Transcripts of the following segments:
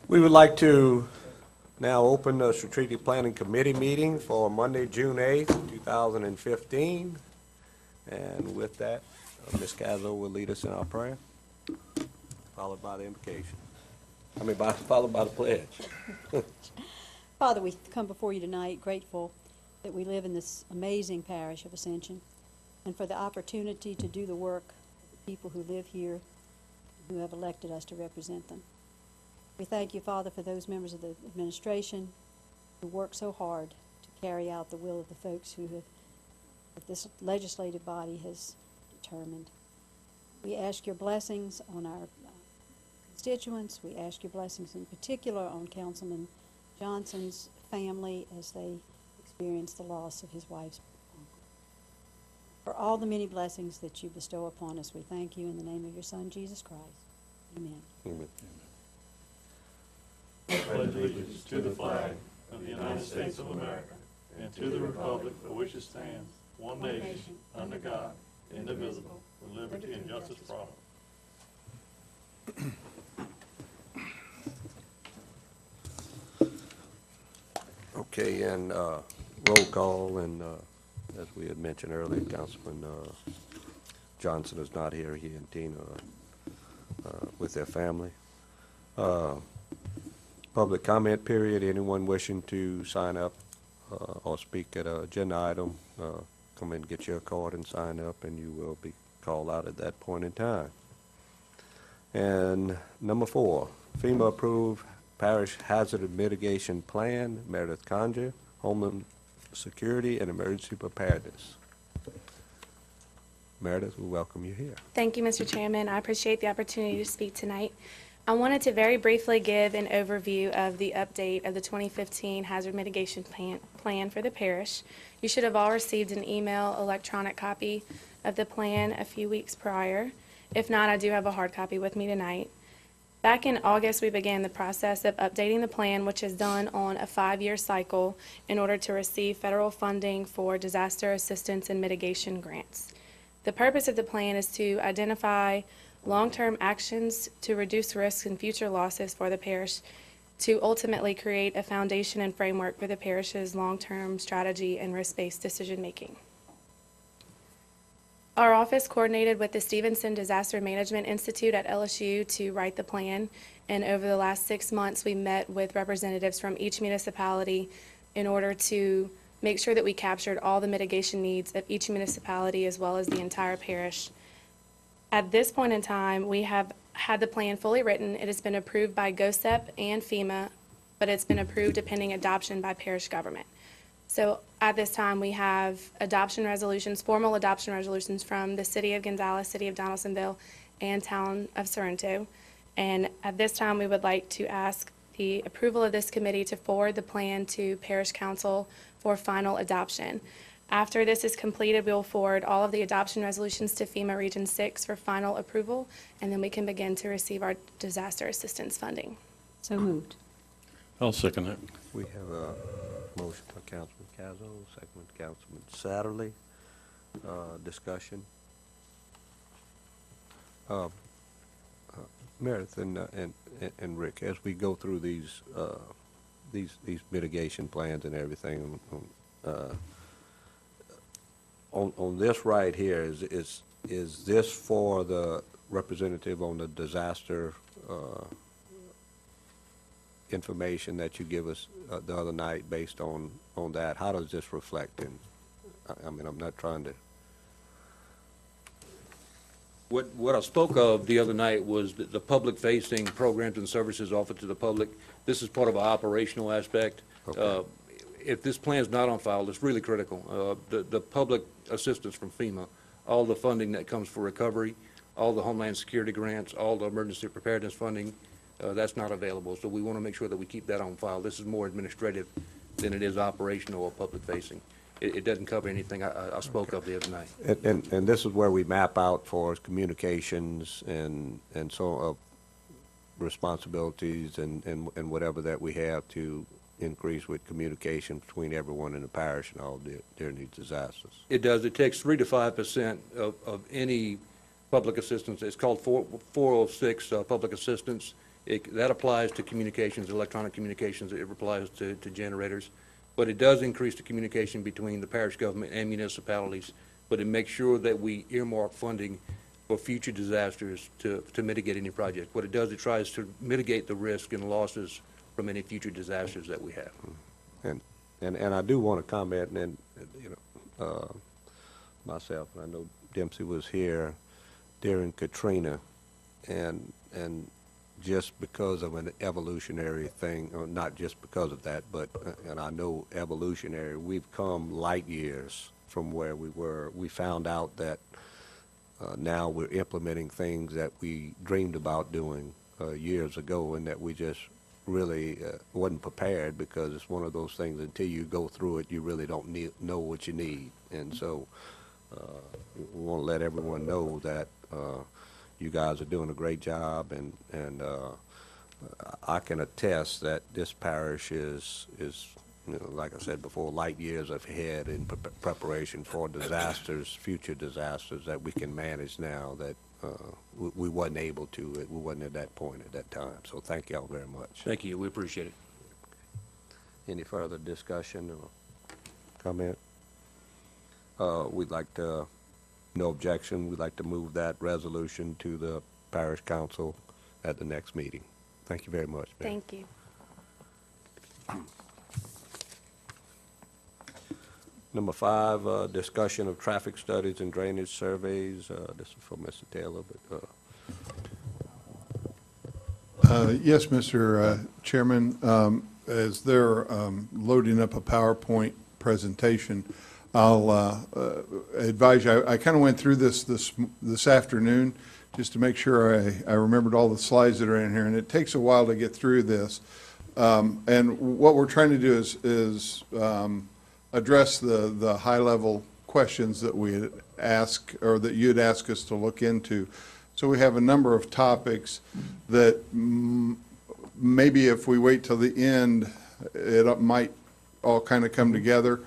We would like to now open the Strategic Planning Committee meeting for Monday, June 8th, 2015. And with that, Ms. Cazzo will lead us in our prayer, followed by the invocation. Followed by the pledge. Father, we come before you tonight grateful that we live in this amazing parish of Ascension and for the opportunity to do the work of the people who live here, who have elected us to represent them. We thank you, Father, for those members of the administration who work so hard to carry out the will of the folks that this legislative body has determined. We ask your blessings on our constituents. We ask your blessings in particular on Councilman Johnson's family as they experience the loss of his wife's uncle. For all the many blessings that you bestow upon us, we thank you in the name of your Son, Jesus Christ. Amen. Amen. I pledge allegiance to the flag of the United States of America and to the republic for which it stands, one nation, under God, indivisible, with liberty and justice for all. Okay, and roll call, and as we had mentioned earlier, Councilman Johnson is not here. He and Tina are with their family. Public comment period. Anyone wishing to sign up or speak at an agenda item, come and get your card and sign up, and you will be called out at that point in time. And number 4, FEMA approved Parish Hazard Mitigation Plan, Meredith Conjure, Homeland Security and Emergency Preparedness. Meredith, we welcome you here. Thank you, Mr. Chairman. I appreciate the opportunity to speak tonight. I wanted to very briefly give an overview of the update of the 2015 Hazard Mitigation Plan for the parish. You should have all received an email, electronic copy of the plan a few weeks prior. If not, I do have a hard copy with me tonight. Back in August, we began the process of updating the plan, which is done on a 5-year cycle in order to receive federal funding for disaster assistance and mitigation grants. The purpose of the plan is to identify long-term actions to reduce risks and future losses for the parish, to ultimately create a foundation and framework for the parish's long-term strategy and risk-based decision-making. Our office coordinated with the Stevenson Disaster Management Institute at LSU to write the plan, and over the last 6 months we met with representatives from each municipality in order to make sure that we captured all the mitigation needs of each municipality as well as the entire parish. At this point in time, we have had the plan fully written. It has been approved by GOSEP and FEMA, but it's been approved pending adoption by parish government. So at this time, we have adoption resolutions, formal adoption resolutions from the City of Gonzales, City of Donaldsonville, and Town of Sorrento. And at this time, we would like to ask the approval of this committee to forward the plan to Parish Council for final adoption. After this is completed, we will forward all of the adoption resolutions to FEMA Region 6 for final approval, and then we can begin to receive our disaster assistance funding. So moved. I'll second that. We have a motion by Councilman Cazzo, second by Councilman Satterley. Discussion. Meredith and Rick, as we go through these mitigation plans and everything, on this right here, is this for the representative on the disaster information that you give us the other night based on that? How does this reflect in? I mean, I'm not trying to. What I spoke of the other night was the public-facing programs and services offered to the public. This is part of our operational aspect. Okay. If this plan is not on file, it's really critical. The public assistance from FEMA, all the funding that comes for recovery, all the Homeland Security grants, all the emergency preparedness funding, that's not available. So we want to make sure that we keep that on file. This is more administrative than it is operational or public-facing. It doesn't cover anything I spoke of the other night. And this is where we map out for communications and so responsibilities and whatever that we have to, increase with communication between everyone in the parish and all during these disasters. It does. It takes 3 to 5% of any public assistance. It's called 406 public assistance. That applies to communications, electronic communications. It applies to generators. But it does increase the communication between the parish government and municipalities. But it makes sure that we earmark funding for future disasters to mitigate any project. What it does, it tries to mitigate the risk and losses from any future disasters that we have. And I do want to comment, and myself, and I know Dempsey was here during Katrina, and just because of an evolutionary thing, or not just because of that, but, and I know evolutionary, we've come light years from where we were. We found out that now we're implementing things that we dreamed about doing years ago, and that we just really wasn't prepared, because it's one of those things, until you go through it, you really don't know what you need. And so we want to let everyone know that you guys are doing a great job, and I can attest that this parish is like I said before, light years ahead in preparation for disasters, future disasters that we can manage now that we wasn't able to. We wasn't at that point at that time. So thank y'all very much. Thank you. We appreciate it. Any further discussion or comment? We'd like to, no objection, we'd like to move that resolution to the parish council at the next meeting. Thank you very much, ma'am. Thank you. Number 5, discussion of traffic studies and drainage surveys. This is for Mr. Taylor, but Yes, Mr. Chairman. As they're loading up a PowerPoint presentation, I'll advise you, I kind of went through this afternoon just to make sure I remembered all the slides that are in here, and it takes a while to get through this. And what we're trying to do is address the high-level questions that we had asked, or that you'd ask us to look into. So we have a number of topics that maybe if we wait till the end, it might all kind of come together,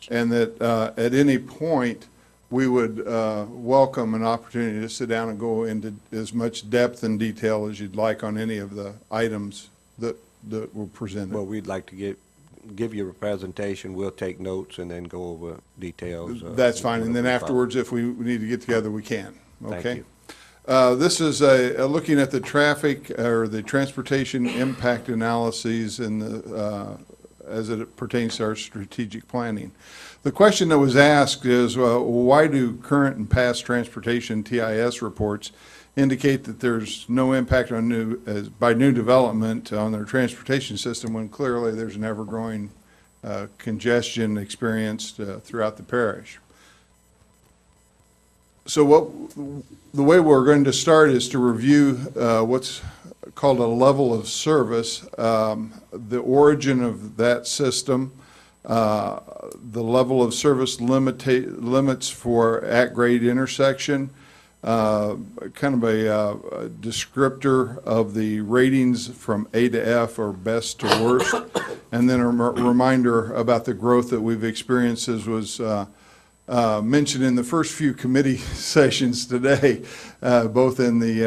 and that at any point, we would welcome an opportunity to sit down and go into as much depth and detail as you'd like on any of the items that were presented. well, we'd like to give you a presentation. We'll take notes and then go over details. That's fine, and then whatever we afterwards, if we need to get together, we can, Thank okay? you. This is looking at the traffic, or the transportation impact analyses in the, as it pertains to our strategic planning. The question that was asked is, why do current and past transportation TIS reports indicate that there's no impact on by new development on their transportation system, when clearly there's an ever-growing congestion experienced throughout the parish? So the way we're going to start is to review what's called a level of service, the origin of that system, the level of service limits for at-grade intersection, kind of a descriptor of the ratings from A to F, or best to worst, and then a reminder about the growth that we've experienced, as was mentioned in the first few committee sessions today, both in the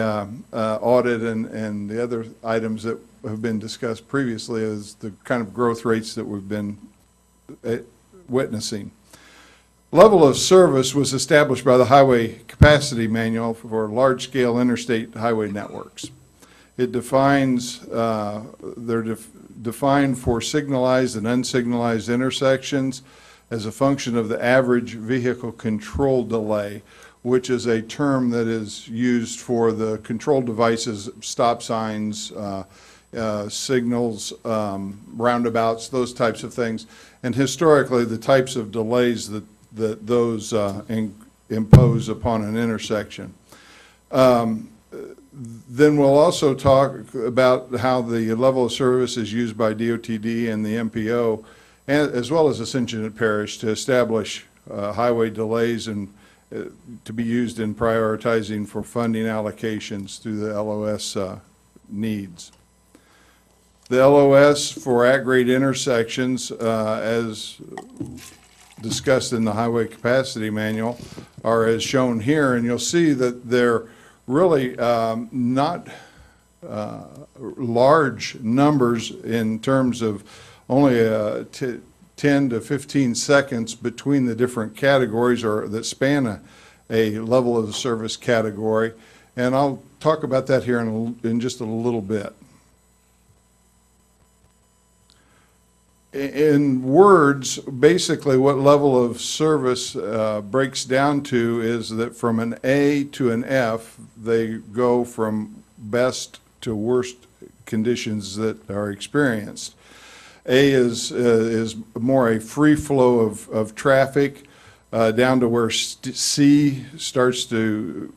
audit and the other items that have been discussed previously, as the kind of growth rates that we've been witnessing. Level of service was established by the Highway Capacity Manual for large-scale interstate highway networks. It defines, they're defined for signalized and unsignalized intersections as a function of the average vehicle control delay, which is a term that is used for the control devices, stop signs, signals, roundabouts, those types of things. And historically, the types of delays that those impose upon an intersection. Then we'll also talk about how the level of service is used by DOTD and the MPO, as well as Ascension at Parish, to establish highway delays and to be used in prioritizing for funding allocations through the LOS needs. The LOS for at-grade intersections, as discussed in the highway capacity manual, are as shown here, and you'll see that they're really not large numbers in terms of only 10 to 15 seconds between the different categories or that span a level of the service category. And I'll talk about that here in just a little bit. In words, basically what level of service breaks down to is that from an A to an F, they go from best to worst conditions that are experienced. A is more a free flow of traffic down to where C starts to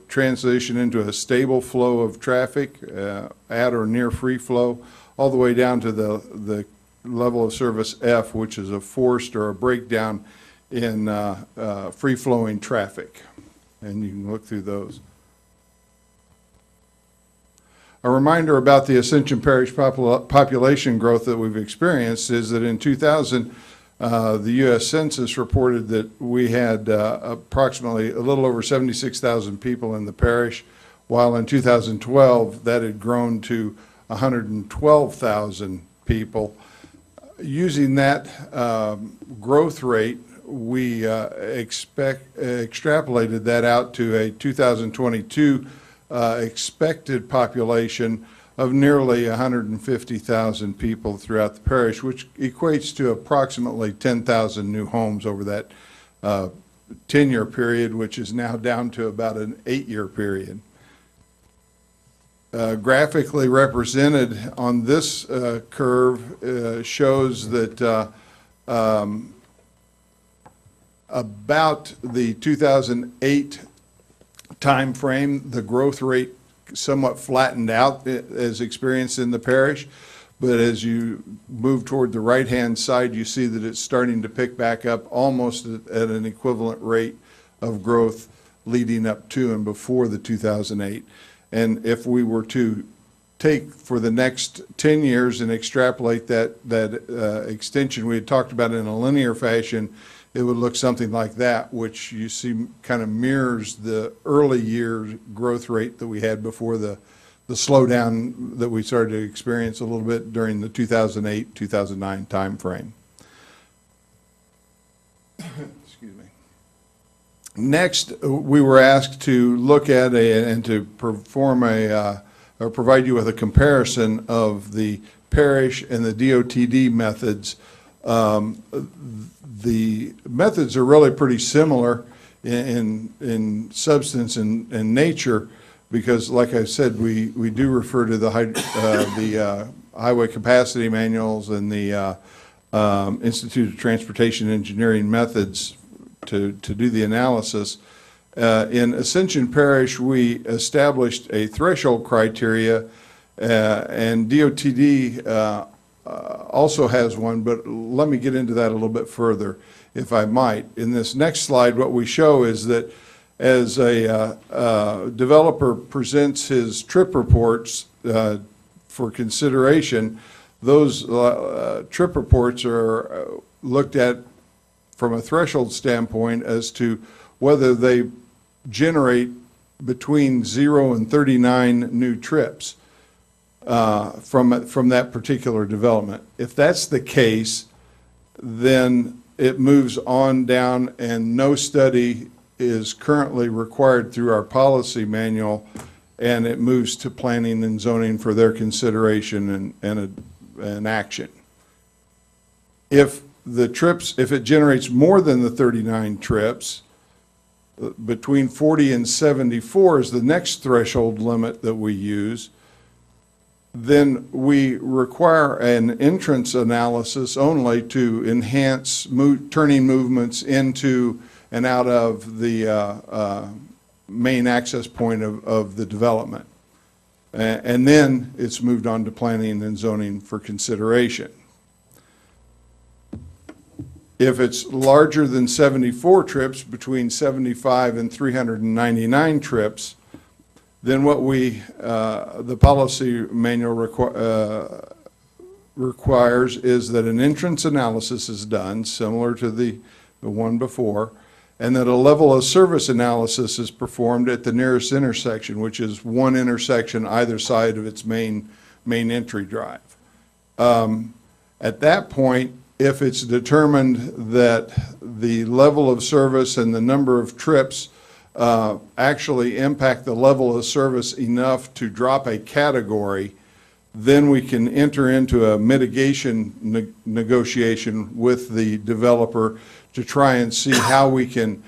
transition into a stable flow of traffic at or near free flow, all the way down to the level of service F, which is a forced or a breakdown in free-flowing traffic. And you can look through those. A reminder about the Ascension Parish population growth that we've experienced is that in 2000, the U.S. Census reported that we had approximately a little over 76,000 people in the parish, while in 2012 that had grown to 112,000 people. Using that growth rate, we extrapolated that out to a 2022 expected population of nearly 150,000 people throughout the parish, which equates to approximately 10,000 new homes over that 10-year period, which is now down to about an 8-year period. Graphically represented on this curve shows that about the 2008 time frame, the growth rate somewhat flattened out as experienced in the parish, but as you move toward the right-hand side, you see that it's starting to pick back up almost at an equivalent rate of growth leading up to and before the 2008. And if we were to take for the next 10 years and extrapolate that extension we had talked about in a linear fashion, it would look something like that, which you see kind of mirrors the early year growth rate that we had before the slowdown that we started to experience a little bit during the 2008-2009 time frame. Excuse me. Next, we were asked to look at and to perform or provide you with a comparison of the parish and the DOTD methods. The methods are really pretty similar in substance and nature, because, like I said, we do refer to the highway capacity manuals and the Institute of Transportation Engineering methods to do the analysis. In Ascension Parish, we established a threshold criteria, and DOTD also has one, but let me get into that a little bit further, if I might. In this next slide, what we show is that as a developer presents his trip reports for consideration, those trip reports are looked at from a threshold standpoint as to whether they generate between 0 and 39 new trips from that particular development. If that's the case, then it moves on down, and no study is currently required through our policy manual, and it moves to planning and zoning for their consideration and action. If it generates more than the 39 trips, between 40 and 74 is the next threshold limit that we use, then we require an entrance analysis only to enhance turning movements into and out of the main access point of the development. And then it's moved on to planning and zoning for consideration. If it's larger than 74 trips, between 75 and 399 trips, then what the policy manual requires is that an entrance analysis is done, similar to the one before, and that a level of service analysis is performed at the nearest intersection, which is one intersection either side of its main entry drive. At that point, if it's determined that the level of service and the number of trips actually impact the level of service enough to drop a category, then we can enter into a mitigation negotiation with the developer to try and see how we can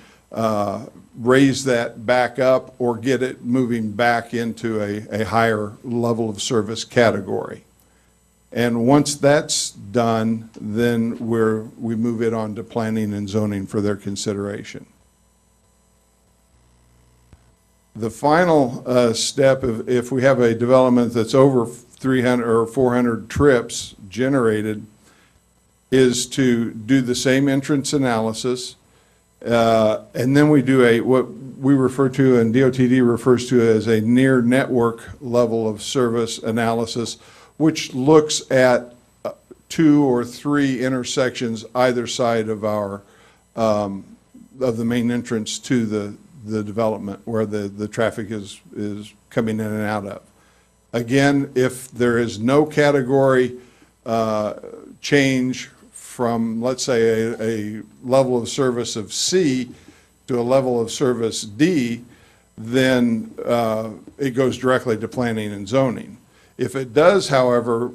raise that back up or get it moving back into a higher level of service category. And once that's done, then we move it on to planning and zoning for their consideration. The final step, if we have a development that's over 300 or 400 trips generated, is to do the same entrance analysis, and then we do what we refer to and DOTD refers to as a near network level of service analysis, which looks at 2 or 3 intersections either side of our of the main entrance to the development where the traffic is coming in and out of. Again, if there is no category change from, let's say, a level of service of C to a level of service D, then it goes directly to planning and zoning. If it does, however,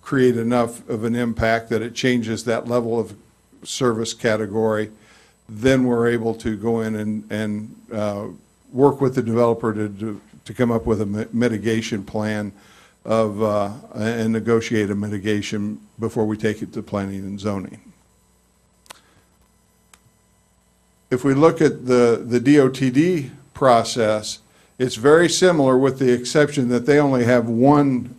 create enough of an impact that it changes that level of service category, then we're able to go in and work with the developer to come up with a mitigation plan and negotiate a mitigation before we take it to planning and zoning. If we look at the DOTD process, it's very similar with the exception that they only have one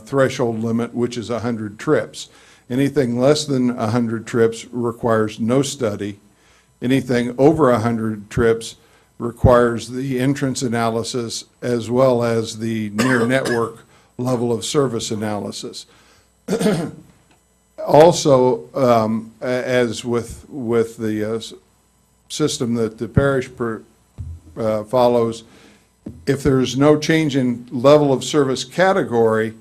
threshold limit, which is 100 trips. Anything less than 100 trips requires no study. Anything over 100 trips requires the entrance analysis as well as the near network level of service analysis. Also, as with the system that the parish follows, if there's no change in level of service category,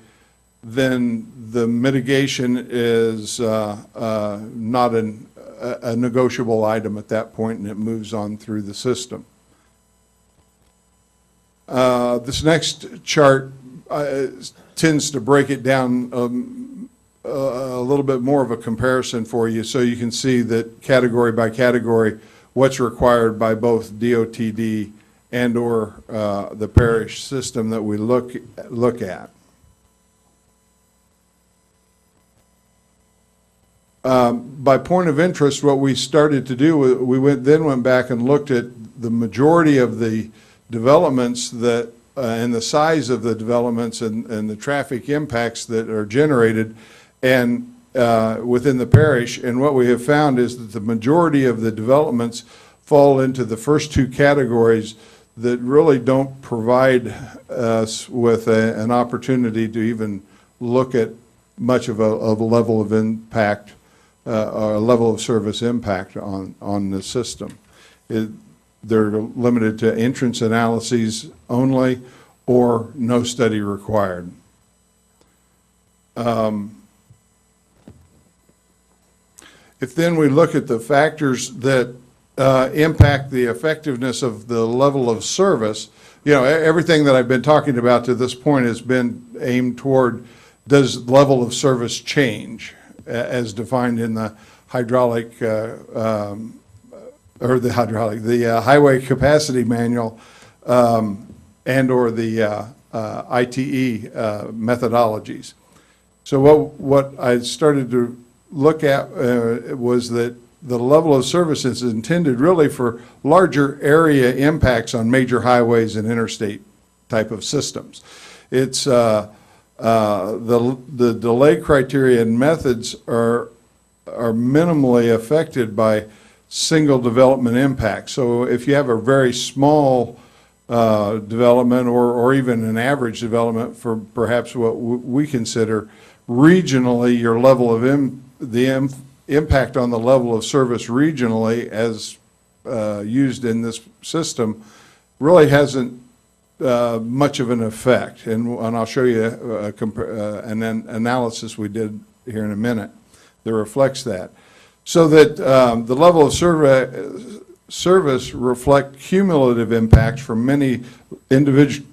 then the mitigation is not a negotiable item at that point, and it moves on through the system. This next chart tends to break it down a little bit more of a comparison for you, so you can see that category by category what's required by both DOTD and or the parish system that we look at. By point of interest, what we started to do, we went back and looked at the majority of the developments that and the size of the developments and the traffic impacts that are generated and within the parish. And what we have found is that the majority of the developments fall into the first two categories that really don't provide us with an opportunity to even look at much of a level of impact or a level of service impact on the system. They're limited to entrance analyses only or no study required. If then we look at the factors that impact the effectiveness of the level of service, you know, everything that I've been talking about to this point has been aimed toward, does level of service change as defined in the the highway capacity manual and or the ITE methodologies. So what I started to look at was that the level of service is intended really for larger area impacts on major highways and interstate type of systems. It's the delay criteria and methods are minimally affected by single development impact. So if you have a very small development or even an average development for perhaps what we consider regionally, your level of impact on the level of service regionally as used in this system really hasn't much of an effect. And I'll show you an analysis we did here in a minute that reflects that. So that the level of service reflect cumulative impacts from many individual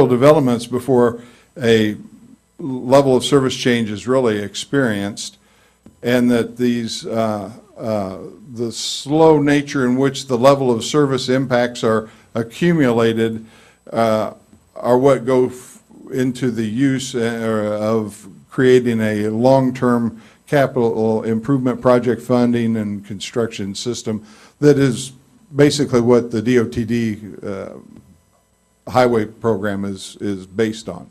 developments before a level of service change is really experienced, and that these the slow nature in which the level of service impacts are accumulated are what go into the use of creating a long-term capital improvement project funding and construction system that is basically what the DOTD highway program is based on.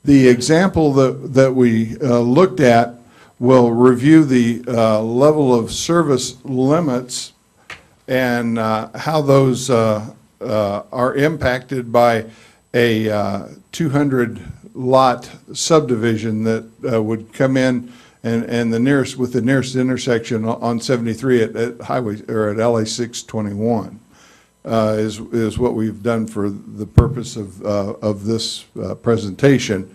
The example that we looked at will review the level of service limits and how those are impacted by a 200-lot subdivision that would come in and the nearest intersection on 73 at highway or at LA 621 is what we've done for the purpose of this presentation.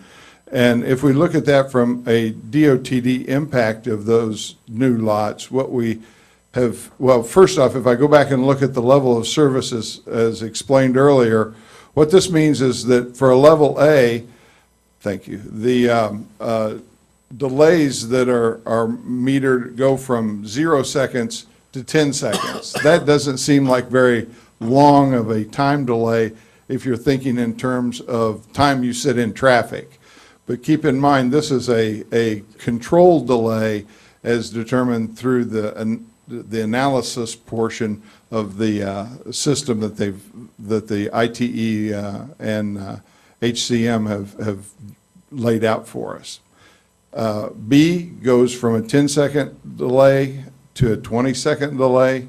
And if we look at that from a DOTD impact of those new lots, what we have, well, first off, if I go back and look at the level of services as explained earlier, what this means is that for a level A, thank you, the delays that are metered go from 0 seconds to 10 seconds. That doesn't seem like very long of a time delay if you're thinking in terms of time you sit in traffic. But keep in mind, this is a controlled delay as determined through the analysis portion of the system that the ITE and HCM have laid out for us. B goes from a 10-second delay to a 20-second delay,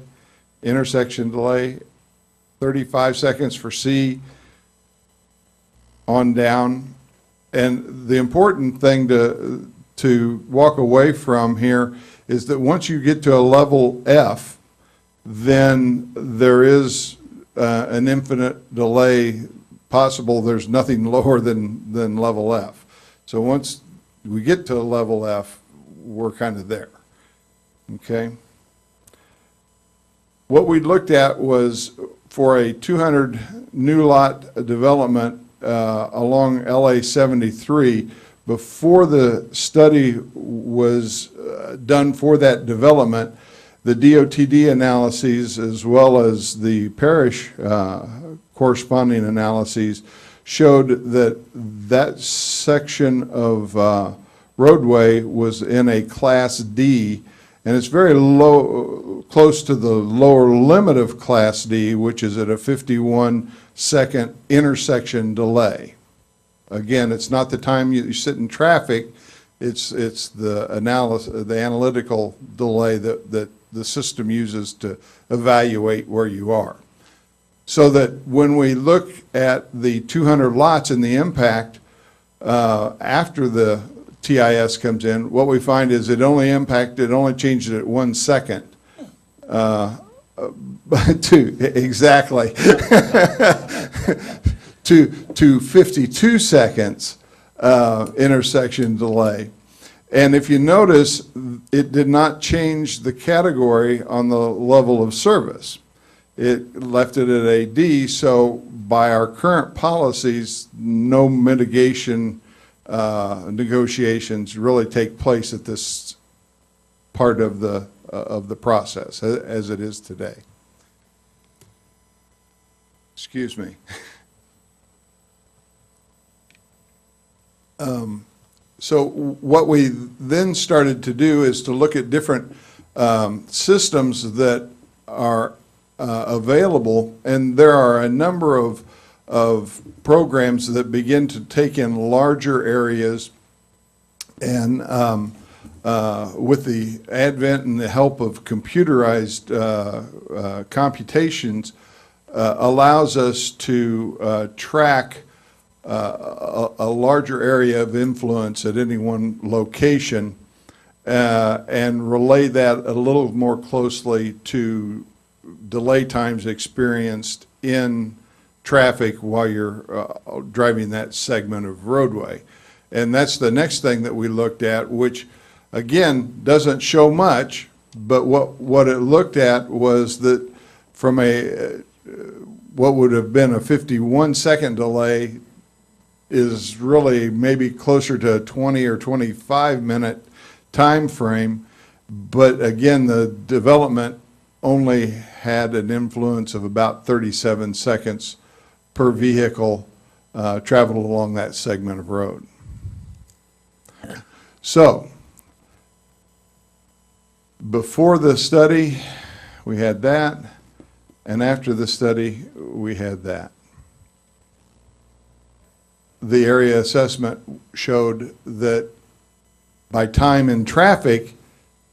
intersection delay, 35 seconds for C, on down. And the important thing to walk away from here is that once you get to a level F, then there is an infinite delay possible. There's nothing lower than level F. So once we get to a level F, we're kind of there, okay? What we looked at was for a 200 new lot development along LA 73, before the study was done for that development, the DOTD analyses as well as the Parish corresponding analyses showed that that section of roadway was in a Class D, and it's very low, close to the lower limit of Class D, which is at a 51-second intersection delay. Again, it's not the time you sit in traffic, it's the analytical delay that the system uses to evaluate where you are. So that when we look at the 200 lots and the impact after the TIS comes in, what we find is it only changed it at 1 second. Exactly. to 52 seconds intersection delay. And if you notice, it did not change the category on the level of service. It left it at a D, so by our current policies, no mitigation negotiations really take place at this part of the process as it is today. Excuse me. So what we then started to do is to look at different systems that are available, and there are a number of programs that begin to take in larger areas, and with the advent and the help of computerized computations, allows us to track a larger area of influence at any one location and relay that a little more closely to delay times experienced in traffic while you're driving that segment of roadway. And that's the next thing that we looked at, which again doesn't show much, but what it looked at was that from what would have been a 51-second delay is really maybe closer to a 20 or 25-minute time frame. But again, the development only had an influence of about 37 seconds per vehicle traveled along that segment of road. So, before the study, we had that, and after the study, we had that. The area assessment showed that by time in traffic,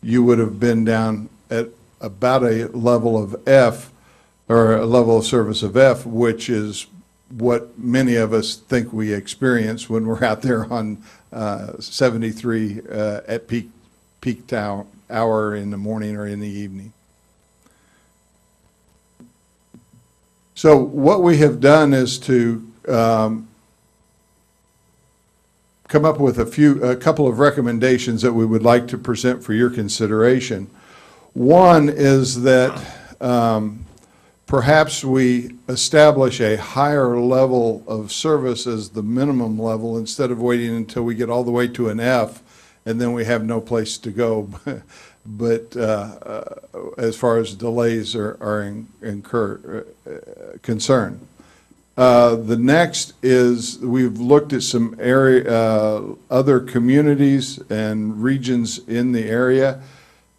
you would have been down at about a level of F, or a level of service of F, which is what many of us think we experience when we're out there on 73 at peak hour in the morning or in the evening. So what we have done is to come up with a couple of recommendations that we would like to present for your consideration. One is that perhaps we establish a higher level of service as the minimum level instead of waiting until we get all the way to an F and then we have no place to go. But as far as delays are concerned. The next is we've looked at some other communities and regions in the area,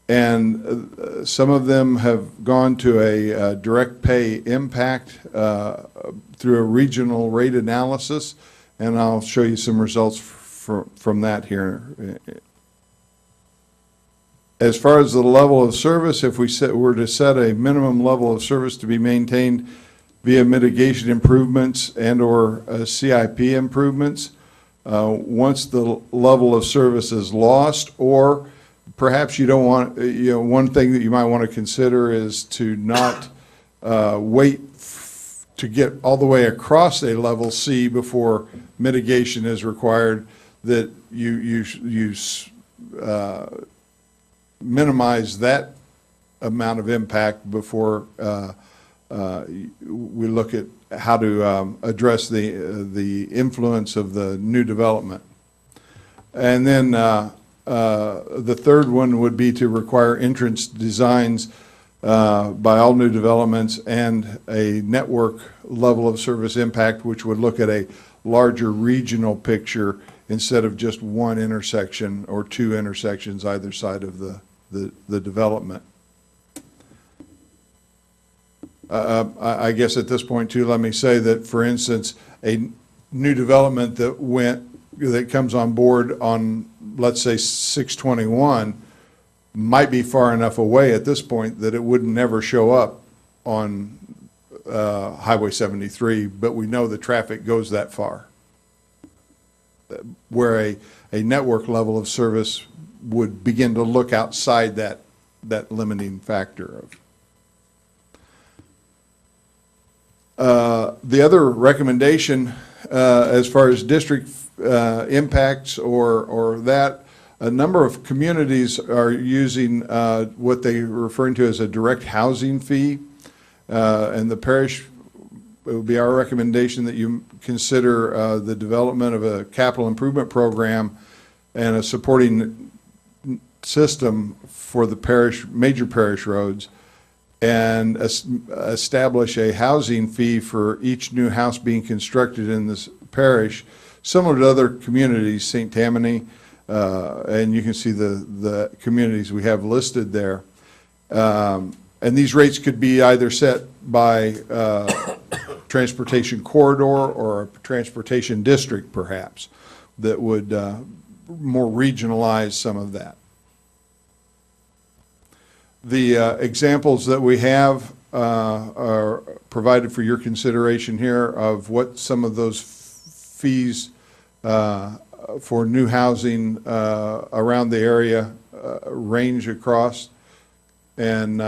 and some of them have gone to a direct pay impact through a regional rate analysis, and I'll show you some results from that here. As far as the level of service, if we were to set a minimum level of service to be maintained via mitigation improvements and or CIP improvements, once the level of service is lost, or perhaps you don't want, one thing that you might want to consider is to not wait to get all the way across a level C before mitigation is required, that you minimize that amount of impact before we look at how to address the influence of the new development. And then the third one would be to require entrance designs by all new developments and a network level of service impact, which would look at a larger regional picture instead of just one intersection or two intersections either side of the development. I guess at this point too, let me say that, for instance, a new development that comes on board on, let's say, 621 might be far enough away at this point that it would never show up on Highway 73, but we know the traffic goes that far, where a network level of service would begin to look outside that limiting factor. The other recommendation as far as district impacts or that, a number of communities are using what they're referring to as a direct housing fee, and the parish, it would be our recommendation that you consider the development of a capital improvement program and a supporting system for the parish, major parish roads, and establish a housing fee for each new house being constructed in this parish, similar to other communities, St. Tammany, and you can see the communities we have listed there. And these rates could be either set by transportation corridor or a transportation district, perhaps, that would more regionalize some of that. The examples that we have are provided for your consideration here of what some of those fees for new housing around the area range across. And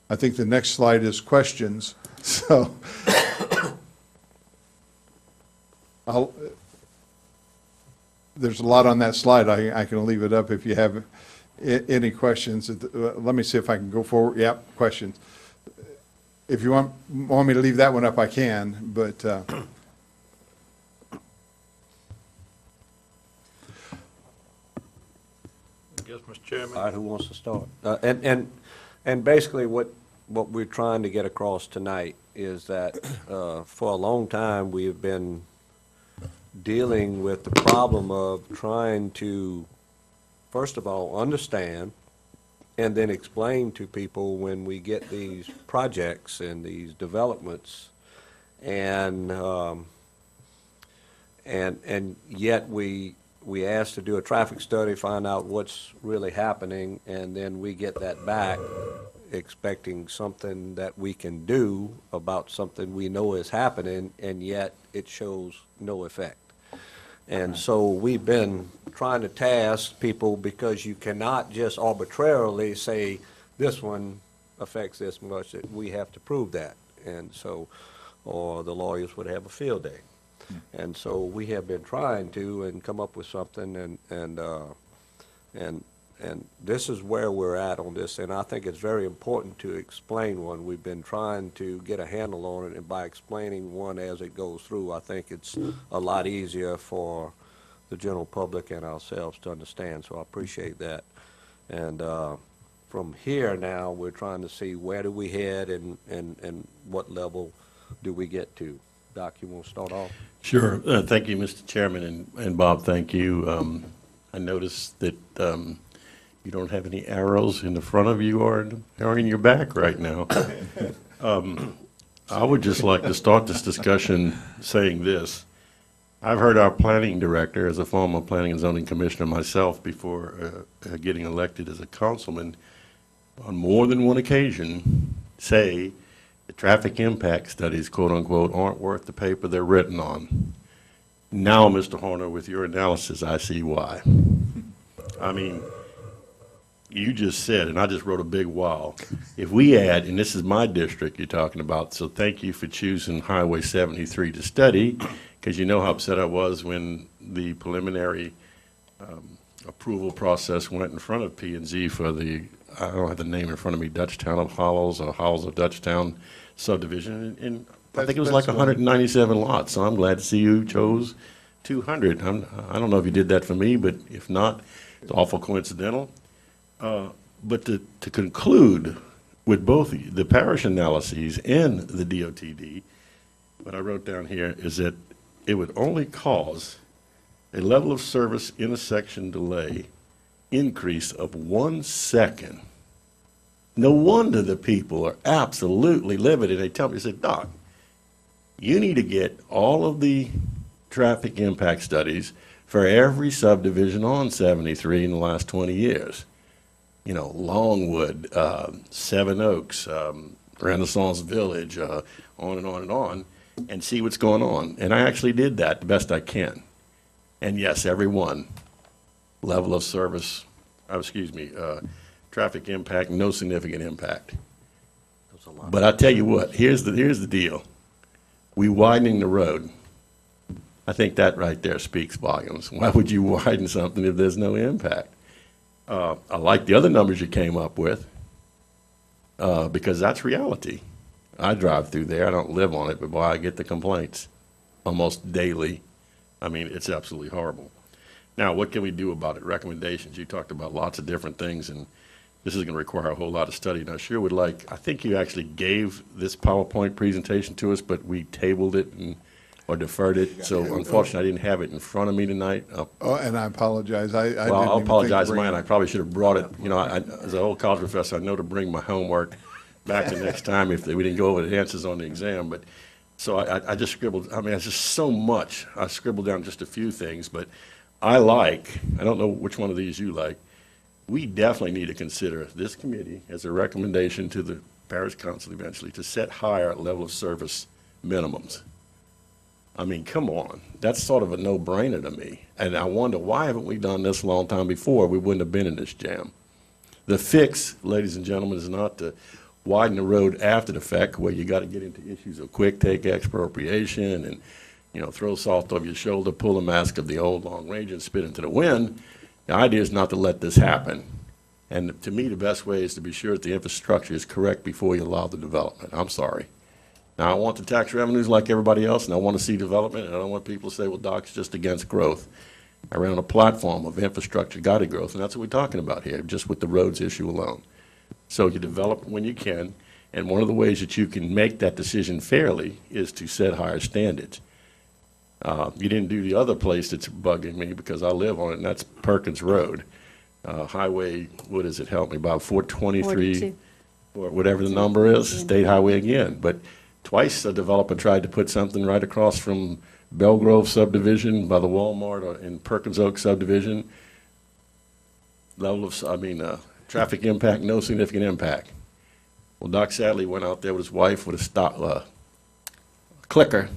I think the next slide is questions. So there's a lot on that slide. I can leave it up if you have any questions. Let me see if I can go forward. Yep, questions. If you want me to leave that one up, I can, but I guess, Mr. Chairman. All right, who wants to start? And basically what we're trying to get across tonight is that for a long time, we have been dealing with the problem of trying to, first of all, understand and then explain to people when we get these projects and these developments, and yet we ask to do a traffic study, find out what's really happening, and then we get that back expecting something that we can do about something we know is happening, and yet it shows no effect. And so we've been trying to task people, because you cannot just arbitrarily say, this one affects this much, that we have to prove that. And so, or the lawyers would have a field day. And so we have been trying to and come up with something, and this is where we're at on this, and I think it's very important to explain one. We've been trying to get a handle on it, and by explaining one as it goes through, I think it's a lot easier for the general public and ourselves to understand, so I appreciate that. And from here now, we're trying to see where do we head and what level do we get to. Doc, you want to start off? Sure. Thank you, Mr. Chairman, and Bob, thank you. I noticed that you don't have any arrows in the front of you or in your back right now. I would just like to start this discussion saying this. I've heard our planning director, as a former planning and zoning commissioner myself before getting elected as a councilman, on more than one occasion say the traffic impact studies, quote unquote, aren't worth the paper they're written on. Now, Mr. Horner, with your analysis, I see why. I mean, you just said, and I just wrote a big wow. If we add, and this is my district you're talking about, so thank you for choosing Highway 73 to study, because you know how upset I was when the preliminary approval process went in front of P&Z for the, I don't have the name in front of me, Dutchtown of Hollows or Hollows of Dutchtown subdivision, and I think it was like 197 lots, so I'm glad to see you chose 200. I don't know if you did that for me, but if not, it's awful coincidental. But to conclude with both the parish analyses and the DOTD, what I wrote down here is that it would only cause a level of service intersection delay increase of 1 second. No wonder the people are absolutely livid, and they tell me, they say, Doc, you need to get all of the traffic impact studies for every subdivision on 73 in the last 20 years. You know, Longwood, Seven Oaks, Renaissance Village, on and on and on, and see what's going on. And I actually did that the best I can. And yes, every one, level of service, traffic impact, no significant impact. But I tell you what, here's the deal. We widening the road. I think that right there speaks volumes. Why would you widen something if there's no impact? I like the other numbers you came up with, because that's reality. I drive through there. I don't live on it, but boy, I get the complaints almost daily. I mean, it's absolutely horrible. Now, what can we do about it? Recommendations. You talked about lots of different things, and this is going to require a whole lot of study. And I sure would like, I think you actually gave this PowerPoint presentation to us, but we tabled it or deferred it. So unfortunately, I didn't have it in front of me tonight. Oh, and I apologize. Well, I'll apologize, mine. I probably should have brought it. You know, as an old college professor, I know to bring my homework back the next time if we didn't go over the answers on the exam. But so I just scribbled. I mean, it's just so much. I scribbled down just a few things, but I don't know which one of these you like. we definitely need to consider this committee as a recommendation to the parish council eventually to set higher level of service minimums. I mean, come on, that's sort of a no-brainer to me. And I wonder, why haven't we done this a long time before? We wouldn't have been in this jam. The fix, ladies and gentlemen, is not to widen the road after the fact where you got to get into issues of quick take expropriation and, you know, throw salt over your shoulder, pull a mask of the old long range and spit into the wind. The idea is not to let this happen. And to me, the best way is to be sure that the infrastructure is correct before you allow the development. I'm sorry. Now, I want the tax revenues like everybody else, and I want to see development, and I don't want people to say, well, Doc's just against growth. I ran on a platform of infrastructure-guided growth, and that's what we're talking about here, just with the roads issue alone. So you develop when you can, and one of the ways that you can make that decision fairly is to set higher standards. You didn't do the other place that's bugging me because I live on it, and that's Perkins Road. Highway, what is it, help me, about 423, 42. or whatever the number is, State Highway again. But twice a developer tried to put something right across from Belgrove subdivision by the Walmart or in Perkins Oak subdivision. Level of, traffic impact, no significant impact. Well, Doc Sadly went out there with his wife with a clicker,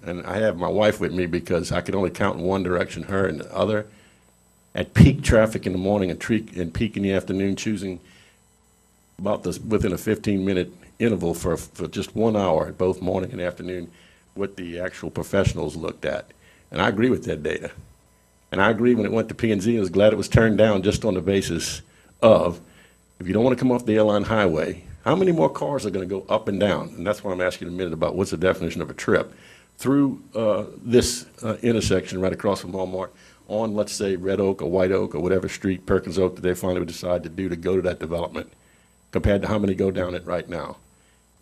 and I have my wife with me because I could only count in one direction, her and the other. At peak traffic in the morning and peak in the afternoon, choosing about within a 15-minute interval for just 1 hour, both morning and afternoon, what the actual professionals looked at. And I agree with that data. And I agree when it went to P&Z, I was glad it was turned down just on the basis of, if you don't want to come off the airline highway, how many more cars are going to go up and down? And that's why I'm asking in a minute about what's the definition of a trip. Through this intersection right across from Walmart, on, let's say, Red Oak or White Oak or whatever street, Perkins Oak, that they finally would decide to do to go to that development, compared to how many go down it right now.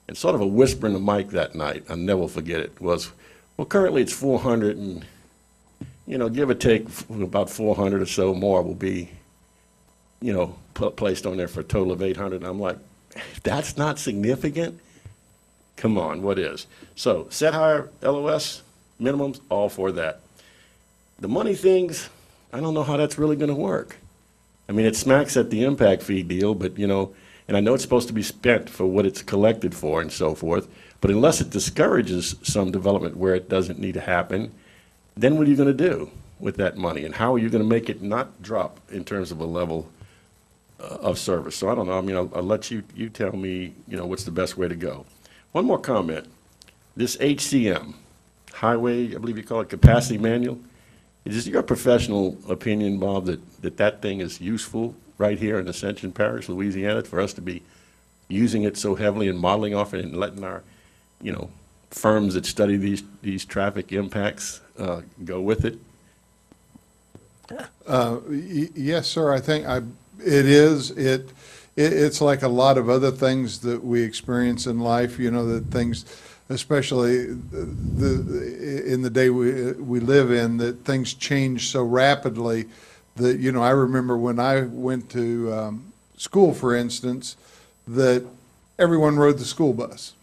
And sort of a whisper in the mic that night, I'll never forget it, was, well, currently it's 400 and, you know, give or take about 400 or so more will be, you know, placed on there for a total of 800. And I'm like, that's not significant? Come on, what is? So set higher LOS minimums, all for that. The money things, I don't know how that's really going to work. I mean, it smacks at the impact fee deal, but, you know, and I know it's supposed to be spent for what it's collected for and so forth, but unless it discourages some development where it doesn't need to happen, then what are you going to do with that money? And how are you going to make it not drop in terms of a level of service? So I don't know. I mean, I'll let you tell me, you know, what's the best way to go. One more comment. This HCM, Highway, I believe you call it Capacity Manual, is it your professional opinion, Bob, that thing is useful right here in Ascension Parish, Louisiana, for us to be using it so heavily and modeling off it and letting our, you know, firms that study these traffic impacts go with it? Yes, sir. I think it is. It's like a lot of other things that we experience in life. You know, that things, especially in the day we live in, that things change so rapidly that, you know, I remember when I went to school, for instance, that everyone rode the school bus.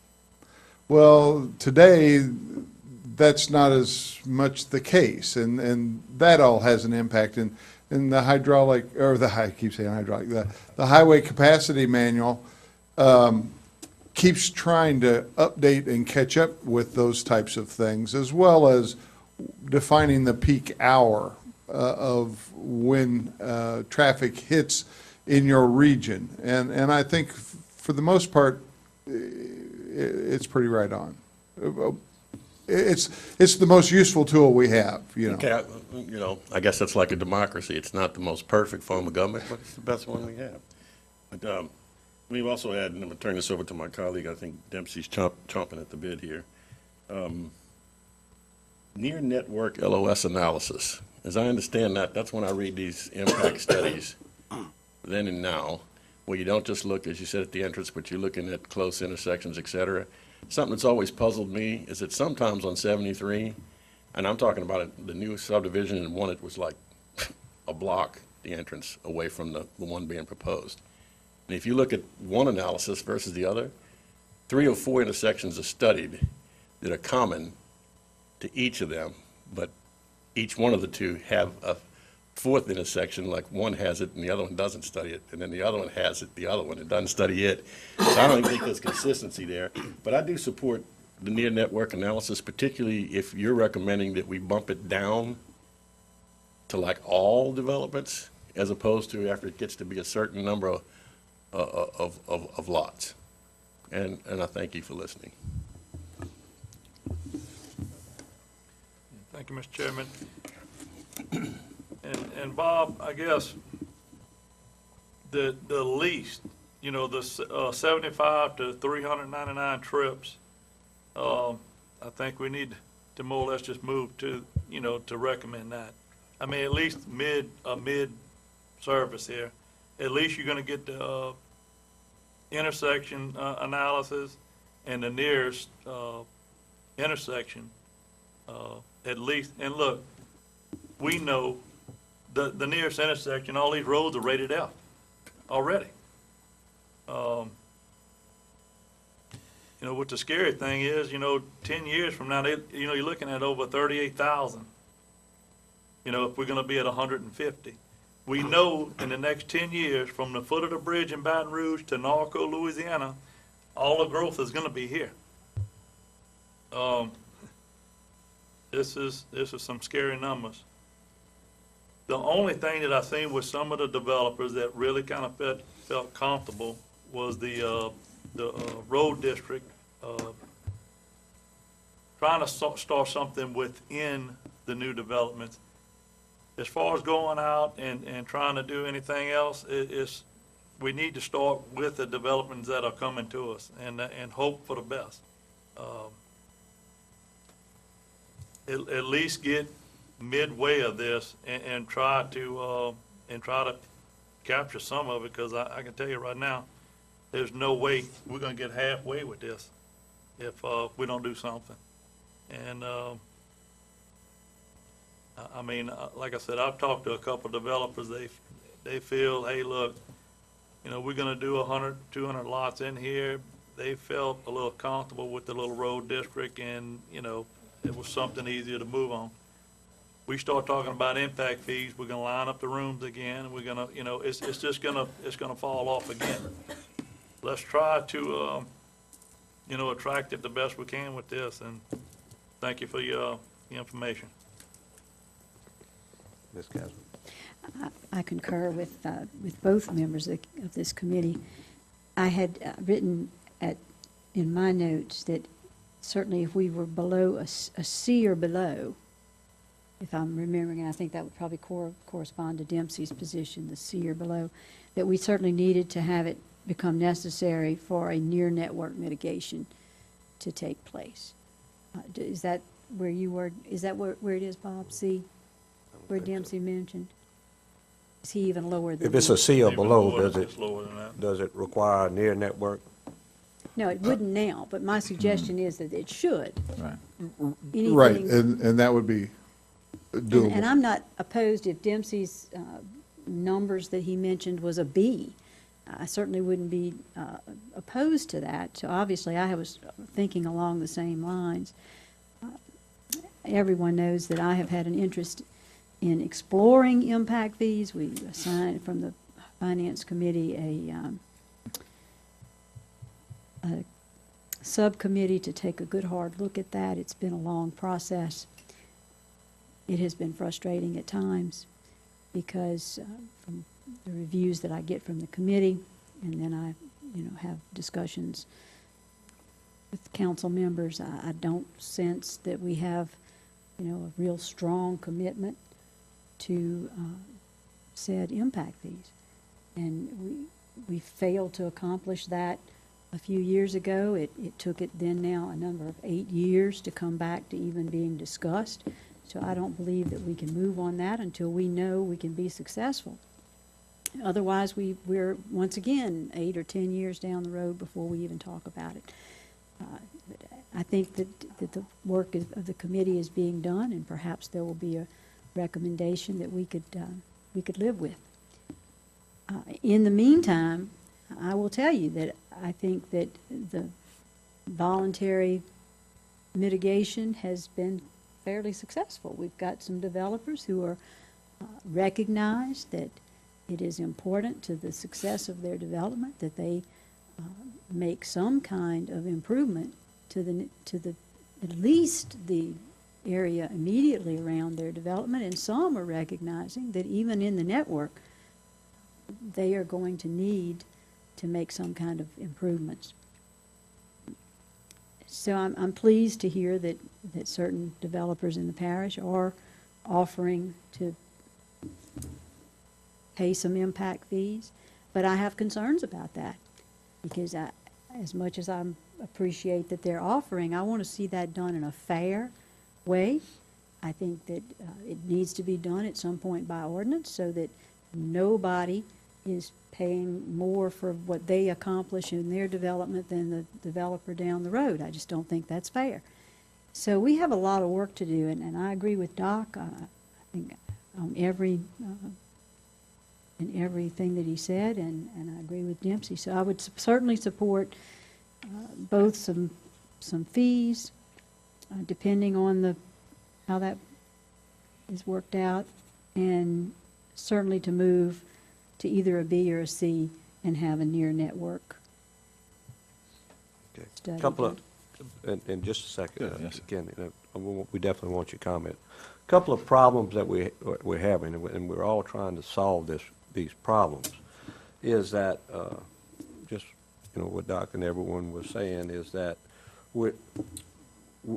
Well, today, that's not as much the case, and that all has an impact. And the hydraulic, or I keep saying hydraulic, the highway capacity manual keeps trying to update and catch up with those types of things, as well as defining the peak hour of when traffic hits in your region. And I think for the most part, it's pretty right on. It's the most useful tool we have, you know. Okay, you know, I guess that's like a democracy. It's not the most perfect form of government, but it's the best one we have. But we've also had, and I'm going to turn this over to my colleague, I think Dempsey's chomping at the bit here, near network LOS analysis. As I understand that, that's when I read these impact studies, then and now, where you don't just look, as you said, at the entrance, but you're looking at close intersections, et cetera. Something that's always puzzled me is that sometimes on 73, and I'm talking about the new subdivision, and one, it was like a block, the entrance, away from the one being proposed. And if you look at one analysis versus the other, 3 or 4 intersections are studied that are common to each of them, but each one of the two have a fourth intersection, like one has it and the other one doesn't study it, and then the other one has it, the other one, it doesn't study it. So I don't think there's consistency there. But I do support the near network analysis, particularly if you're recommending that we bump it down to like all developments, as opposed to after it gets to be a certain number of lots. And I thank you for listening. Thank you, Mr. Chairman. And Bob, I guess the least, you know, the 75 to 399 trips, I think we need to more or less just move to, you know, to recommend that. I mean, at least mid service here. At least you're gonna get the intersection analysis and the nearest intersection at least. And look, we know the nearest intersection, all these roads are rated F already. You know, what the scary thing is, you know, 10 years from now, you know, you're looking at over 38,000. You know, if we're gonna be at 150. We know in the next 10 years, from the foot of the bridge in Baton Rouge to Norco, Louisiana, all the growth is gonna be here. This is some scary numbers. The only thing that I seen with some of the developers that really kind of felt comfortable was the road district trying to start something within the new developments. As far as going out and trying to do anything else, we need to start with the developments that are coming to us and hope for the best. At least get midway of this and try to capture some of it, because I can tell you right now, there's no way we're gonna get halfway with this if we don't do something. And I mean, like I said, I've talked to a couple of developers. They feel, hey, look, you know, we're gonna do 100, 200 lots in here. They felt a little comfortable with the little road district, and you know, it was something easier to move on. We start talking about impact fees, we're gonna line up the rooms again, and we're gonna, you know, it's gonna fall off again. Let's try to, you know, attract it the best we can with this, and thank you for your information. Ms. Caswell. I concur with both members of this committee. I had written in my notes that certainly if we were below a C or below, if I'm remembering, and I think that would probably correspond to Dempsey's position, the C or below, that we certainly needed to have it become necessary for a near network mitigation to take place. Is that where you were? Is that where it is, Bob? C, where Dempsey mentioned? Is he even lower than? If it's a C or Even below, lower, does it, it's lower than that. does it require near network? No, it wouldn't now, but my suggestion is that it should. Right. Anything- Right, and that would be doable. And I'm not opposed if Dempsey's numbers that he mentioned was a B. I certainly wouldn't be opposed to that. So obviously, I was thinking along the same lines. Everyone knows that I have had an interest in exploring impact fees. We assigned from the Finance Committee a subcommittee to take a good hard look at that. It's been a long process. It has been frustrating at times because from the reviews that I get from the committee, and then I, have discussions with council members, I don't sense that we have, a real strong commitment to said impact fees. And we failed to accomplish that a few years ago. It took it then now a number of 8 years to come back to even being discussed. So I don't believe that we can move on that until we know we can be successful. Otherwise, we're once again 8 or 10 years down the road before we even talk about it. But I think that the work of the committee is being done, and perhaps there will be a recommendation that we could live with. In the meantime, I will tell you that I think that the voluntary mitigation has been fairly successful. We've got some developers who are recognize that it is important to the success of their development that they make some kind of improvement to the at least the area immediately around their development, and some are recognizing that even in the network, they are going to need to make some kind of improvements. So I'm pleased to hear that certain developers in the parish are offering to pay some impact fees, but I have concerns about that, because as much as I appreciate that they're offering, I want to see that done in a fair way. I think that it needs to be done at some point by ordinance so that nobody is paying more for what they accomplish in their development than the developer down the road. I just don't think that's fair. So we have a lot of work to do, and I agree with Doc. I think on in everything that he said, and I agree with Dempsey. So I would certainly support both some fees, depending on how that is worked out, and certainly to move to either a B or a C and have a near network study. Couple of, in just a second, Yeah, yes, sir. again, we definitely want your comment. Couple of problems that we're having, and we're all trying to solve these problems, is that just what Doc and everyone was saying is that we're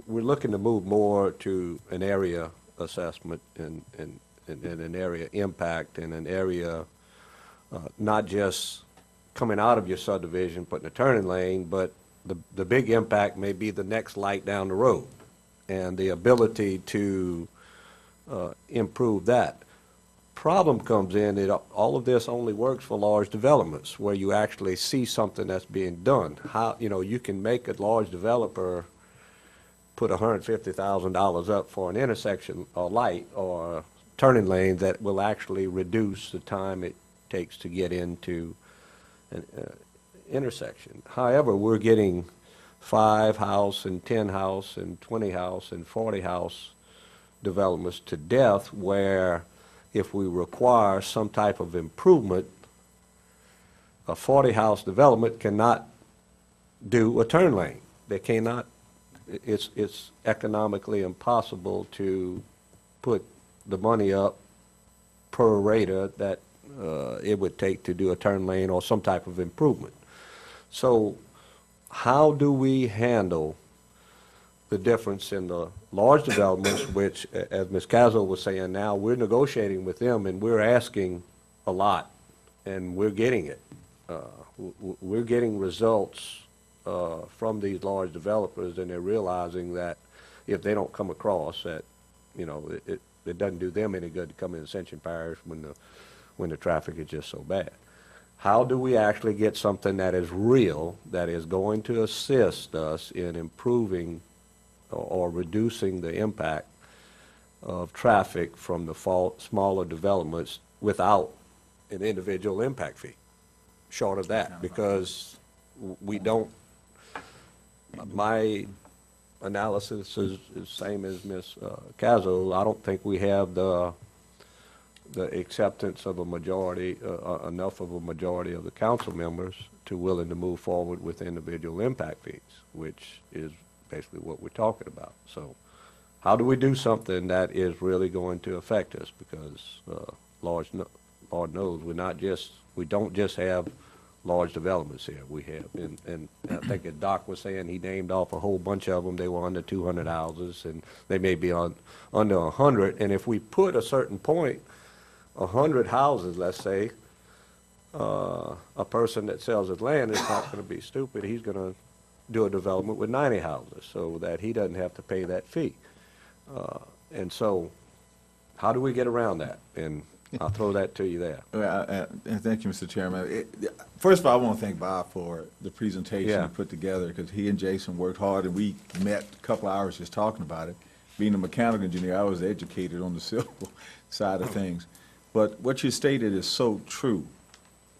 looking to move more to an area assessment and an area impact and an area not just coming out of your subdivision, putting a turning lane, but the big impact may be the next light down the road and the ability to improve that. Problem comes in that all of this only works for large developments where you actually see something that's being done. How, you can make a large developer put $150,000 up for an intersection or light or turning lane that will actually reduce the time it takes to get into an intersection. However, we're getting 5 house and 10 house and 20 house and 40 house developments to death, where if we require some type of improvement, a 40 house development cannot do a turn lane. They cannot, it's economically impossible to put the money up per rata that it would take to do a turn lane or some type of improvement. So how do we handle the difference in the large developments, which, as Ms. Cazzo was saying, now we're negotiating with them and we're asking a lot, and we're getting it. We're getting results from these large developers, and they're realizing that if they don't come across that, it doesn't do them any good to come in Ascension Parish when the traffic is just so bad. How do we actually get something that is real, that is going to assist us in improving or reducing the impact of traffic from the smaller developments without an individual impact fee, short of that? Because we don't, my analysis is the same as Ms. Cazzo. I don't think we have the acceptance of a majority, enough of a majority of the council members to willing to move forward with individual impact fees, which is basically what we're talking about. So how do we do something that is really going to affect us? Because Lord knows we don't just have large developments here. We have, and I think as Doc was saying, he named off a whole bunch of them. They were under 200 houses, and they may be under 100. And if we put a certain point, 100 houses, let's say, a person that sells his land is not going to be stupid. He's going to do a development with 90 houses so that he doesn't have to pay that fee. And so how do we get around that? And I'll throw that to you there. Well, and thank you, Mr. Chairman. First of all, I want to thank Bob for the presentation Yeah. he put together, because he and Jason worked hard, and we met a couple hours just talking about it. Being a mechanical engineer, I was educated on the civil side of things. But what you stated is so true.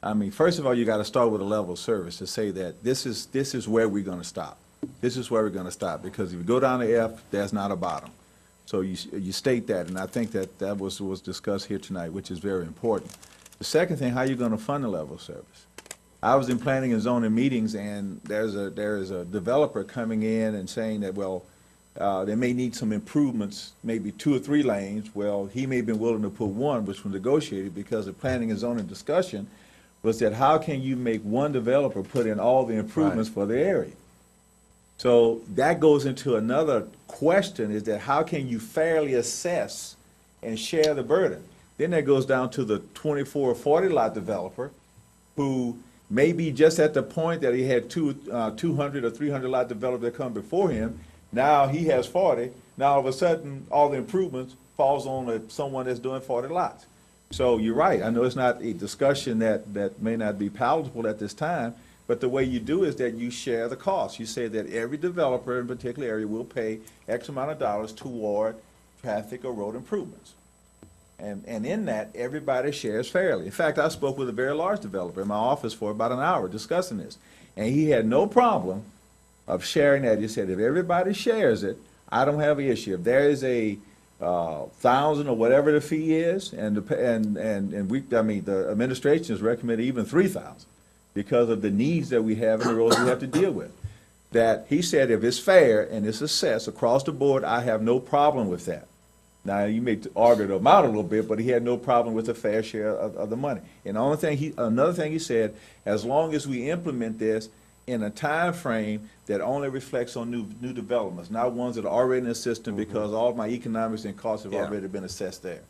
I mean, first of all, you got to start with a level of service to say that this is where we're going to stop. This is where we're going to stop, because if you go down to F, there's not a bottom. So you state that, and I think that was discussed here tonight, which is very important. The second thing, how you gonna fund the level of service? I was in planning and zoning meetings, and there is a developer coming in and saying that, well, they may need some improvements, maybe 2 or 3 lanes. Well, he may have been willing to put 1, which was negotiated because the planning and zoning discussion was that how can you make one developer put in all the improvements for the area? So that goes into another question, is that how can you fairly assess and share the burden? Then that goes down to the 24 or 40 lot developer who may be just at the point that he had 200 or 300 lot developer that come before him. Now he has 40. Now all of a sudden, all the improvements falls on someone that's doing 40 lots. So you're right. I know it's not a discussion that may not be palatable at this time, but the way you do is that you share the cost. You say that every developer in a particular area will pay X amount of dollars toward traffic or road improvements. And in that, everybody shares fairly. In fact, I spoke with a very large developer in my office for about an hour discussing this. And he had no problem of sharing that. He said, if everybody shares it, I don't have an issue. If there is a 1,000 or whatever the fee is, the administration has recommended even 3,000 because of the needs that we have and the roads we have to deal with. That he said, if it's fair and it's assessed across the board, I have no problem with that. Now, you may argue the amount a little bit, but he had no problem with a fair share of the money. And another thing he said, as long as we implement this in a time frame that only reflects on new developments, not ones that are already in the system, because all my economics and costs have already been assessed there.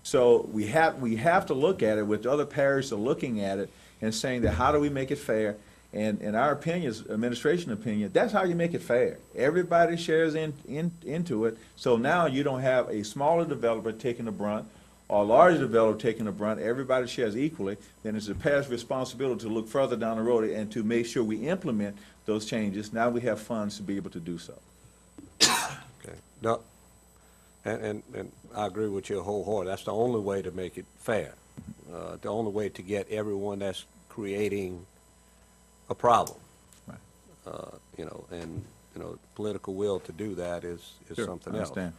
So we have to look at it, with other parishes are looking at it and saying that how do we make it fair? And in our opinions, administration opinion, that's how you make it fair. Everybody shares into it. So now you don't have a smaller developer taking the brunt or a larger developer taking the brunt. Everybody shares equally. Then it's the parish responsibility to look further down the road and to make sure we implement those changes. Now we have funds to be able to do so. Okay. No, and I agree with you wholeheartedly. That's the only way to make it fair. The only way to get everyone that's creating a problem. Right. Political will to do that is Sure, something I else. understand.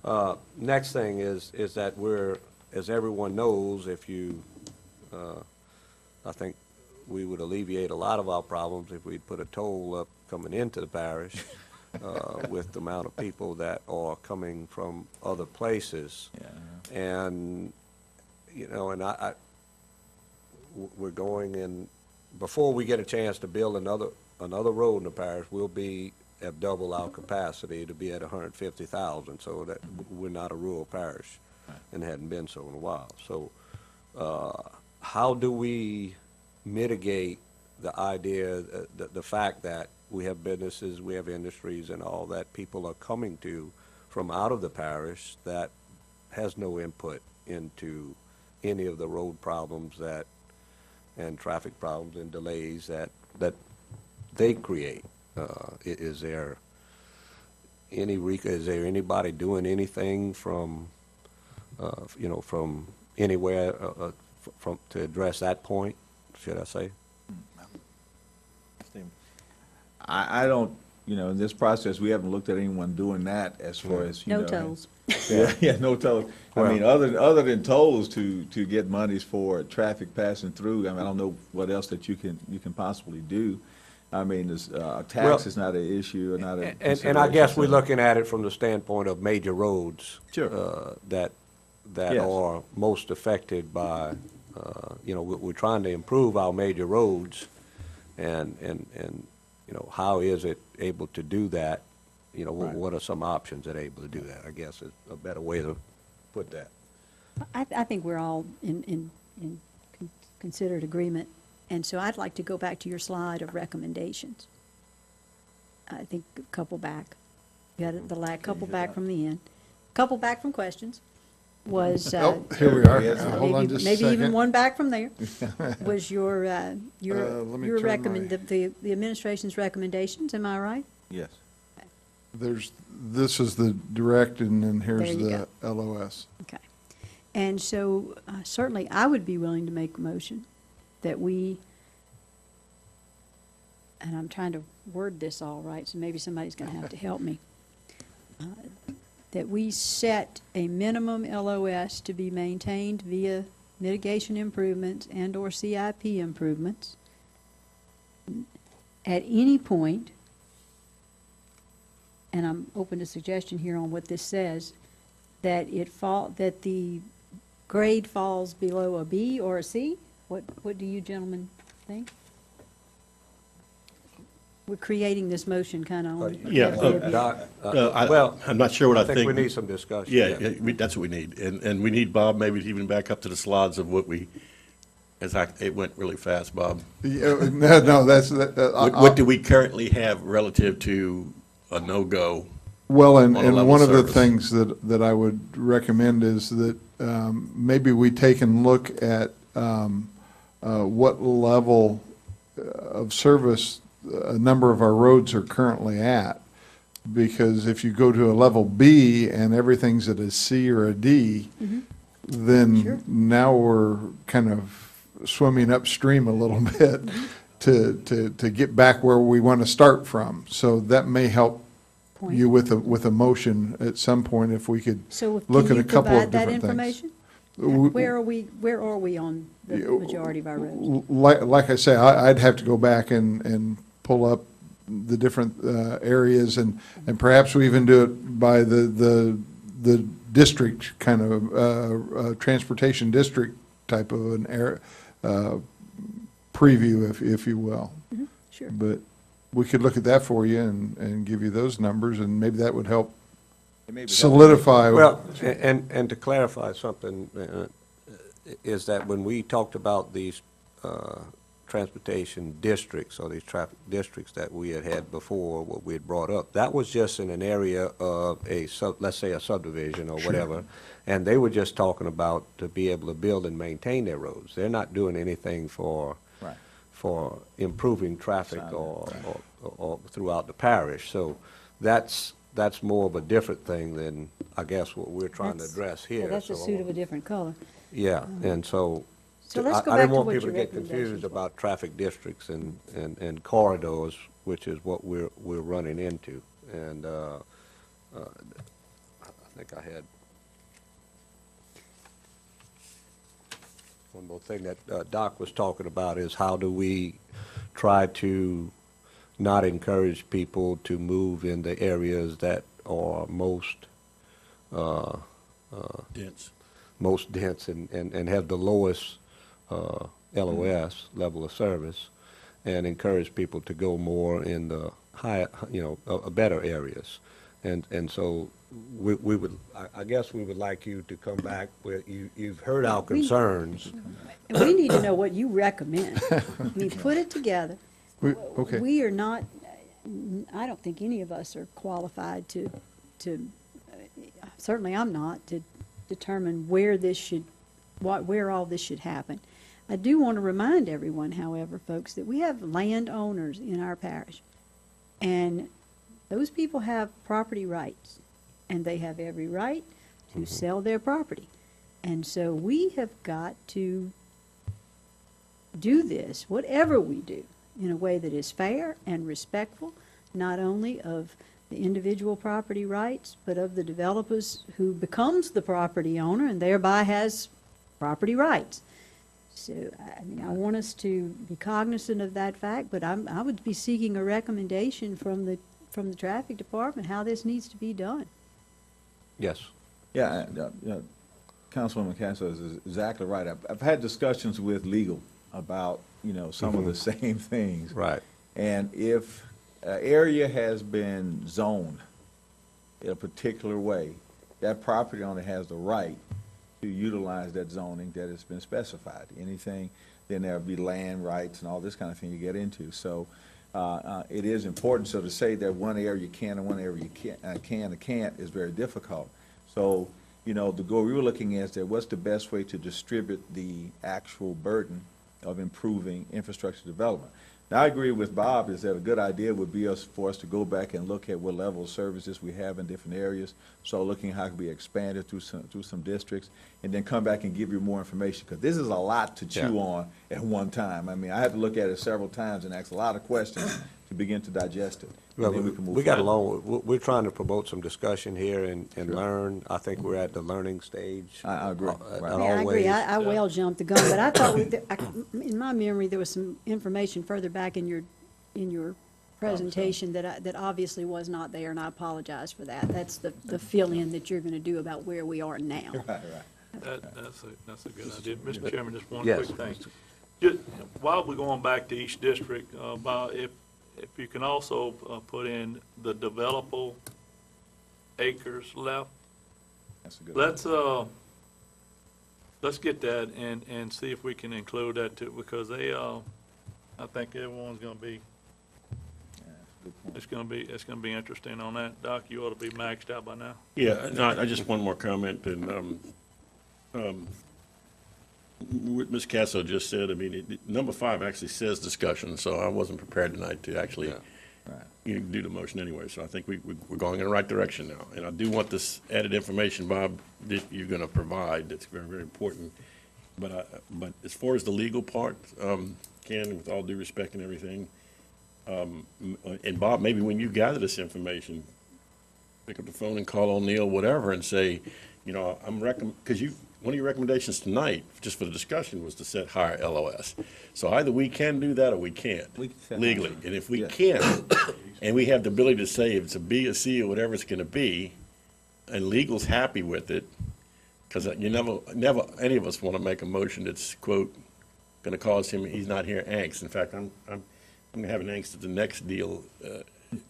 Right. Next thing is that we're, as everyone knows, if you, I think we would alleviate a lot of our problems if we'd put a toll up coming into the parish with the amount of people that are coming from other places. Yeah. And, we're going in, before we get a chance to build another road in the parish, we'll be at double our capacity to be at 150,000, so that we're not a rural parish and hadn't been so in a while. So how do we mitigate the idea, the fact that we have businesses, we have industries and all that people are coming to from out of the parish that has no input into any of the road problems and traffic problems and delays that they create? Is there anybody doing anything from anywhere to address that point, should I say? I don't, in this process, we haven't looked at anyone doing that as far as, No tolls. Yeah, no tolls. I mean, other than tolls to get monies for traffic passing through, I don't know what else that you can possibly do. I mean, tax is not an issue or not a And I guess we're looking at it from the standpoint of major roads. Sure. That Yes. are most affected by, we're trying to improve our major roads, and how is it able to do that? Right. What are some options that are able to do that, I guess is a better way to put that. I think we're all in considered agreement, and so I'd like to go back to your slide of recommendations. I think a couple back. You had the couple back from the end. Couple back from questions was. Oh, here we are. Yes. Hold on just a second. Maybe even one back from there, was your let me turn the administration's recommendations, am I right? Yes. This is the direct, and then here's There you the LOS. Okay. And so certainly I would be willing to make a motion that we, and I'm trying to word this all right, so maybe somebody's going to have to help me, that we set a minimum LOS to be maintained via mitigation improvements and/or CIP improvements at any point, and I'm open to suggestion here on what this says, that that the grade falls below a B or a C? What do you gentlemen think? We're creating this motion kind of on. Yeah, Doc, Well, I'm not sure what I I think we think. need some discussion. Yeah, that's what we need. And we need Bob maybe to even back up to the slides of what it went really fast, Bob. Yeah, no, What do we currently have relative to a no-go? well, and on a level one of the service? things that I would recommend is that maybe we take and look at what level of service a number of our roads are currently at. Because if you go to a level B and everything's at a C or a D, then Sure. now we're kind of swimming upstream a little bit to get back where we want to start from. So that may help Point. you with a motion at some point if we could So look can at you a couple of provide that different things. information? W- Where are we on the majority of our roads? Like I say, I'd have to go back and pull up the different areas, and perhaps we even do it by the district kind of transportation district type of an preview, if you will. Sure. But we could look at that for you and give you those numbers, and maybe that would help It may be solidify. Well, and to clarify something, is that when we talked about these transportation districts, or these traffic districts that we had before, what we had brought up, that was just in an area of let's say a subdivision or whatever, and they were just talking about to be able to build and maintain their roads. They're not doing anything for Right. for improving traffic Sound, or throughout the parish. So that's more of a different thing than, I guess, what we're trying to That's- address Yeah, here. that's a So I suit want- of a different color. Yeah, and so, So let's go I back didn't to want what people your to get confused recommendations were. about traffic districts and corridors, which is what we're running into. And I think I had one more thing that Doc was talking about is how do we try to not encourage people to move in the areas that are most Dense. and have the lowest LOS, level of service, and encourage people to go more in the higher, better areas. And so we would, I guess we would like you to come back with, you've heard our concerns. And we need to know what you recommend. I mean, put it together. Okay. We are not, I don't think any of us are qualified to, certainly I'm not, to determine where all this should happen. I do want to remind everyone, however, folks, that we have landowners in our parish. And those people have property rights, and they have every right to sell their property. And so we have got to do this, whatever we do, in a way that is fair and respectful, not only of the individual property rights, but of the developers who becomes the property owner and thereby has property rights. So, I mean, I want us to be cognizant of that fact, but I would be seeking a recommendation from the traffic department how this needs to be done. Yes. Yeah, Councilwoman Castro is exactly right. I've had discussions with legal about, some of the same things. Right. And if an area has been zoned in a particular way, that property owner has the right to utilize that zoning that has been specified. Anything, then there'll be land rights and all this kind of thing you get into. So it is important. So to say that one area you can and one area you can't is very difficult. So, the goal we were looking at is that what's the best way to distribute the actual burden of improving infrastructure development. Now, I agree with Bob, is that a good idea would be for us to go back and look at what level of services we have in different areas, so looking how it can be expanded through some districts, and then come back and give you more information, because this is a lot to chew on at one time. I mean, I had to look at it several times and ask a lot of questions to begin to digest it. Well, then we can move we got forward. along, we're trying to promote some discussion here and learn. I think we're at the learning stage. I agree. Right. Yeah, I agree. Always. I well jumped the gun, but I thought, in my memory, there was some information further back in your presentation that obviously was not there, and I apologize for that. That's the fill-in that you're gonna do about where we are now. Right, right. That's a good idea. Mr. Chairman, just one Yes. quick thing. Just, while we're going back to each district, Bob, if you can also put in the developable acres left, That's a good. let's get that and see if we can include that too, because they, I think everyone's gonna be, it's gonna be interesting on that. Doc, you ought to be maxed out by now. Yeah, no, I just one more comment, and what Ms. Casso just said, I mean, number 5 actually says discussion, so I wasn't prepared tonight to actually Right. do the motion anyway, so I think we're going in the right direction now. And I do want this added information, Bob, that you're going to provide, that's very, very important. But as far as the legal part, Ken, with all due respect and everything, and Bob, maybe when you gather this information, pick up the phone and call O'Neill, whatever, and say, you know, because one of your recommendations tonight, just for the discussion, was to set higher LOS. So either we can do that or we can't We can set legally. higher. And if we Yeah. can't, and we have the ability to say if it's a B, a C, or whatever it's gonna be, and legal's happy with it, because you never, any of us want to make a motion that's, quote, gonna cause him, he's not here, angst. In fact, I'm gonna have an angst at the next deal.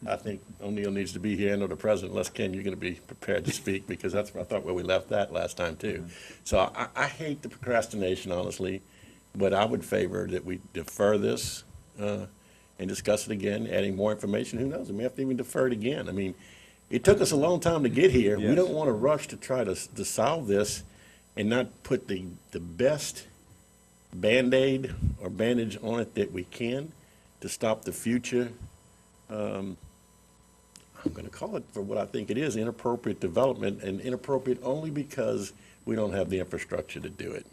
I think O'Neill needs to be here, and or the president, unless, Ken, you're gonna be prepared to speak, because that's, I thought, where we left that last time, too. So I hate the procrastination, honestly, but I would favor that we defer this, and discuss it again, adding more information. Who knows, we may have to even defer it again. I mean, it took us a long time to get here. We Yes. don't wanna rush to try to solve this and not put the best Band-Aid or bandage on it that we can to stop the future, I'm going to call it for what I think it is, inappropriate development, and inappropriate only because we don't have the infrastructure to do it.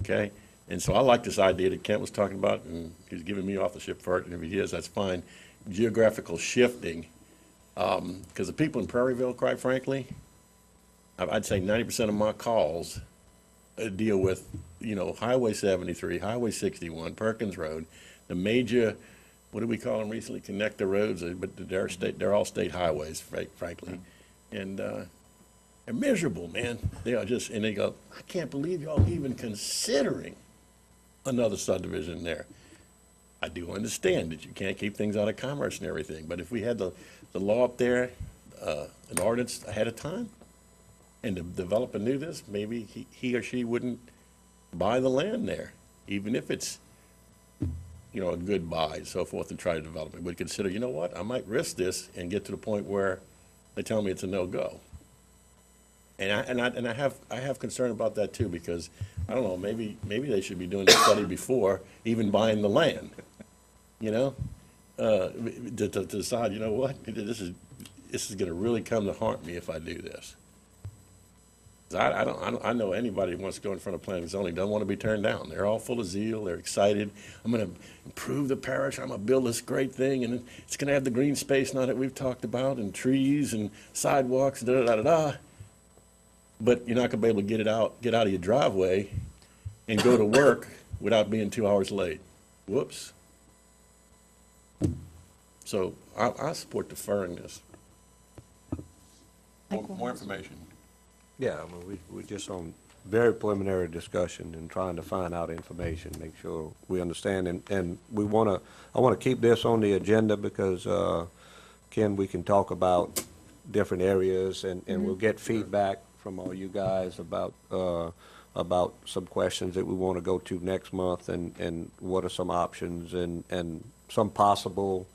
Okay? And so I like this idea that Kent was talking about, and he's giving me authorship for it, and if he is, that's fine. Geographical shifting, because the people in Prairieville, quite frankly, I'd say 90% of my calls deal with, you know, Highway 73, Highway 61, Perkins Road, the major, what did we call them recently, connector roads, but they're all state highways, frankly. And they're miserable, man. They are just, and they go, I can't believe y'all even considering another subdivision there. I do understand that you can't keep things out of commerce and everything, but if we had the law up there, an ordinance ahead of time, and the developer knew this, maybe he or she wouldn't buy the land there, even if it's, you know, a good buy, so forth, and try to develop it. Would consider, you know what, I might risk this and get to the point where they tell me it's a no-go. And I have concern about that too, because, I don't know, maybe they should be doing the study before even buying the land, you know? To decide, you know what, this is gonna really come to haunt me if I do this. 'Cause I know anybody who wants to go in front of planning and zoning doesn't want to be turned down. They're all full of zeal, they're excited. I'm gonna improve the parish, I'm gonna build this great thing, and it's gonna have the green space now that we've talked about, and trees and sidewalks, da-da-da-da-da. But you're not gonna be able to get out of your driveway and go to work without being 2 hours late. Whoops. So I support deferring this. More information. Yeah, I mean, we're just on very preliminary discussion and trying to find out information, make sure we understand. And I want to keep this on the agenda because, Ken, we can talk about different areas and we'll get feedback from all you guys about some questions that we want to go to next month and what are some options and some possible,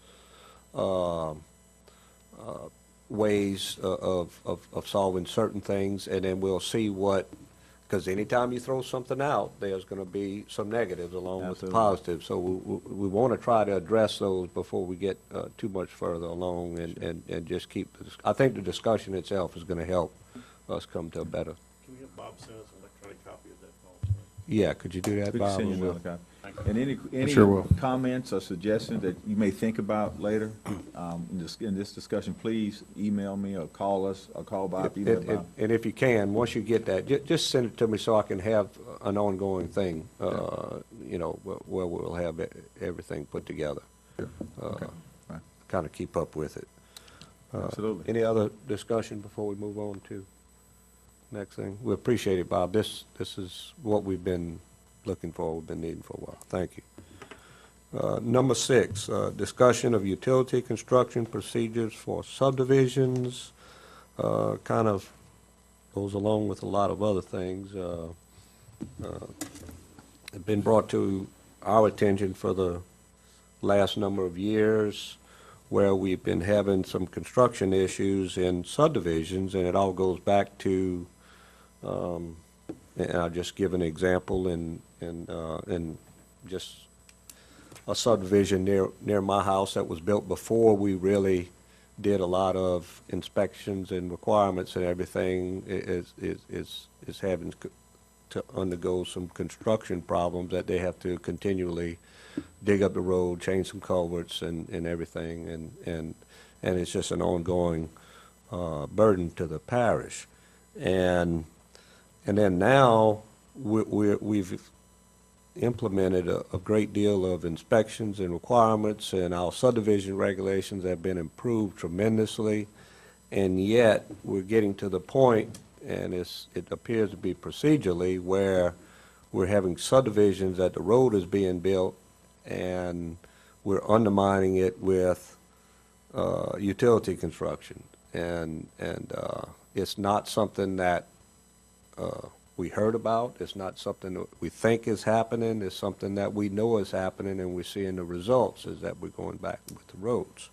ways of solving certain things, and then we'll see because anytime you throw something out, there's going to be some negatives along with the Absolutely. positives. So we want to try to address those before we get too much further along and just keep, I think the discussion itself is going to help us come to a better. Can we have Bob send us an electronic copy of that policy? Yeah, could you do that, We can Bob? send you And another we'll- copy. And any sure will. comments or suggestions that you may think about later in this discussion, please email me or call us, or call Bob, email Bob. And if you can, once you get that, just send it to me so I can have an ongoing thing, you know, where we'll have everything put together. Okay. Right. Kind of keep up with it. Absolutely. Any other discussion before we move on to next thing? We appreciate it, Bob. This is what we've been looking for, we've been needing for a while. Thank you. Number 6, discussion of utility construction procedures for subdivisions. Kind of goes along with a lot of other things. Have been brought to our attention for the last number of years, where we've been having some construction issues in subdivisions, and it all goes back to, and I'll just give an example in just a subdivision near my house that was built before we really did a lot of inspections and requirements and everything, is having to undergo some construction problems that they have to continually dig up the road, change some culverts and everything, and it's just an ongoing burden to the parish. And then now we've implemented a great deal of inspections and requirements, and our subdivision regulations have been improved tremendously, and yet we're getting to the point, and it appears to be procedurally, where we're having subdivisions that the road is being built and we're undermining it with utility construction, and it's not something that we heard about. It's not something that we think is happening. It's something that we know is happening, and we're seeing the results is that we're going back with the roads.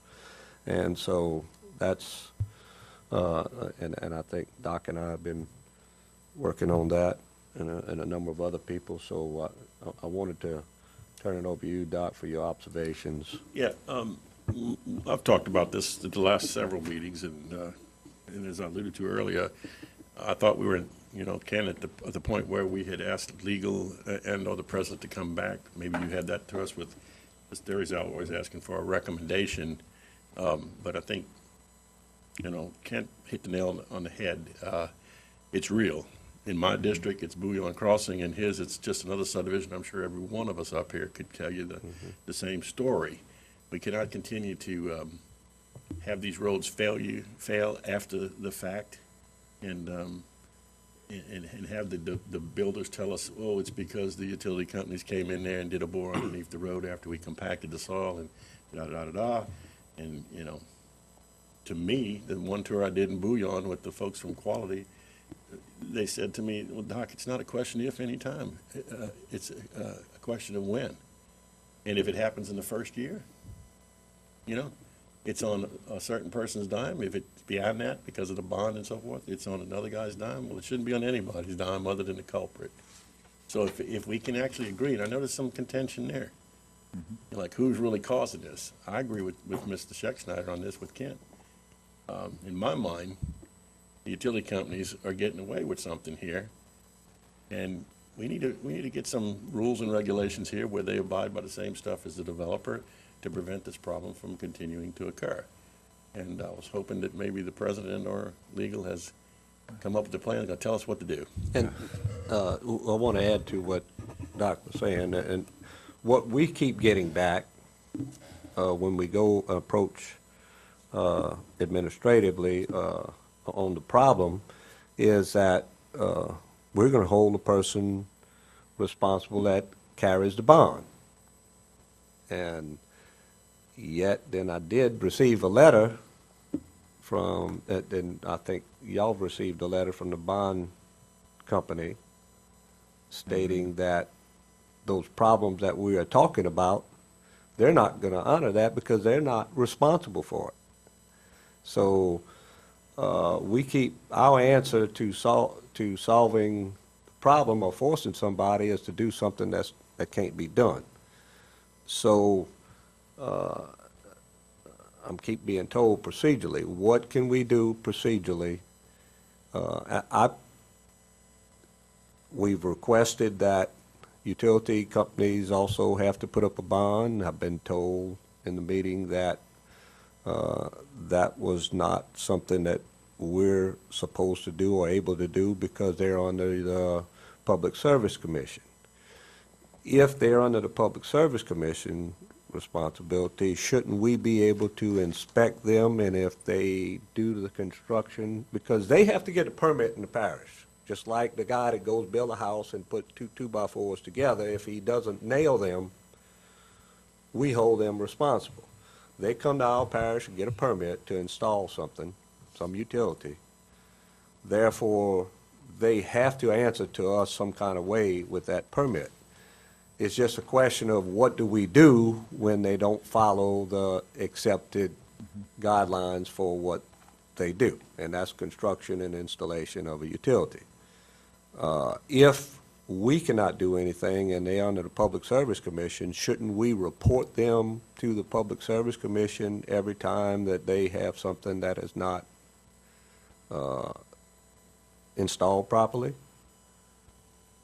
And so that's, and I think Doc and I have been working on that, and a number of other people. So I wanted to turn it over to you, Doc, for your observations. Yeah, I've talked about this at the last several meetings, and as I alluded to earlier, I thought we were, Ken, at the point where we had asked legal and/or the president to come back. Maybe you had that to us with, Ms. Derry's always asking for a recommendation, but I think, Kent hit the nail on the head. It's real. In my district, it's Bouillon Crossing. In his, it's just another subdivision. I'm sure every one of us up here could tell you the same story. We cannot continue to have these roads fail after the fact, and have the builders tell us, oh, it's because the utility companies came in there and did a bore underneath the road after we compacted the soil and da-da-da-da-da. And, to me, the one tour I did in Bouillon with the folks from Quality, they said to me, well, Doc, it's not a question if, any time. It's a question of when. And if it happens in the first year, it's on a certain person's dime. If it's beyond that, because of the bond and so forth, it's on another guy's dime. Well, it shouldn't be on anybody's dime other than the culprit. So if we can actually agree, and I know there's some contention there, like who's really causing this? I agree with Mr. Scheckschneider on this with Kent. In my mind, the utility companies are getting away with something here, and we need to get some rules and regulations here where they abide by the same stuff as the developer to prevent this problem from continuing to occur. And I was hoping that maybe the president or legal has come up with a plan, going to tell us what to do. And I want to add to what Doc was saying, and what we keep getting back when we go approach administratively on the problem is that we're going to hold the person responsible that carries the bond. And yet, then I did receive a letter from, and I think y'all received a letter from the bond company stating that those problems that we are talking about, they're not going to honor that because they're not responsible for it. So we keep, our answer to solving the problem or forcing somebody is to do something that can't be done. So I'm keep being told procedurally, what can we do procedurally? We've requested that utility companies also have to put up a bond. I've been told in the meeting that that was not something that we're supposed to do or able to do because they're under the Public Service Commission. If they're under the Public Service Commission responsibility, shouldn't we be able to inspect them? And if they do the construction, because they have to get a permit in the parish, just like the guy that goes build a house and put two 2x4s together, if he doesn't nail them, we hold them responsible. They come to our parish and get a permit to install something, some utility. Therefore, they have to answer to us some kind of way with that permit. It's just a question of what do we do when they don't follow the accepted guidelines for what they do, and that's construction and installation of a utility. If we cannot do anything and they're under the Public Service Commission, shouldn't we report them to the Public Service Commission every time that they have something that is not installed properly?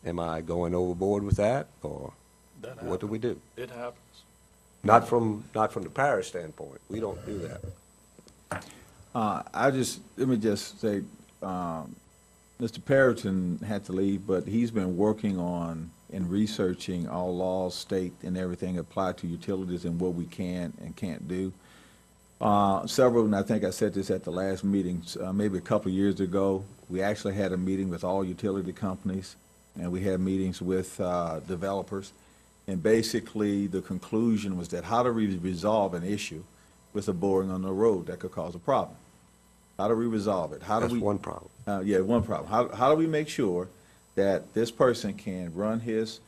Am I going overboard with that, or That what do we do? It happens. Not from the parish standpoint. We don't do that. let me just say, Mr. Perriton had to leave, but he's been working on and researching all laws, state and everything applied to utilities and what we can and can't do. Several, and I think I said this at the last meeting, maybe a couple of years ago, we actually had a meeting with all utility companies, and we had meetings with developers. And basically, the conclusion was that how do we resolve an issue with a boring on the road that could cause a problem? How do we resolve it? How do That's we? one problem. Yeah, one problem. How do we make sure that this person can run his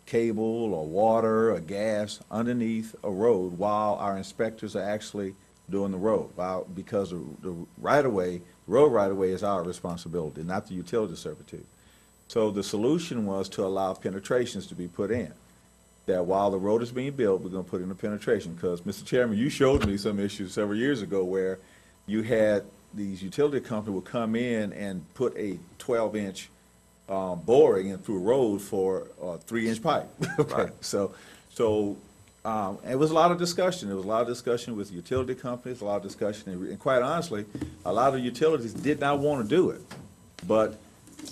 cable or water or gas underneath a road while our inspectors are actually doing the road? Because the road right-of-way is our responsibility, not the utility servitude. So the solution was to allow penetrations to be put in. That while the road is being built, we're going to put in a penetration. Because, Mr. Chairman, you showed me some issues several years ago where you had these utility companies would come in and put a 12-inch boring in through a road for a 3-inch pipe. Okay, Right. so it was a lot of discussion. There was a lot of discussion with utility companies, a lot of discussion, and quite honestly, a lot of utilities did not want to do it. But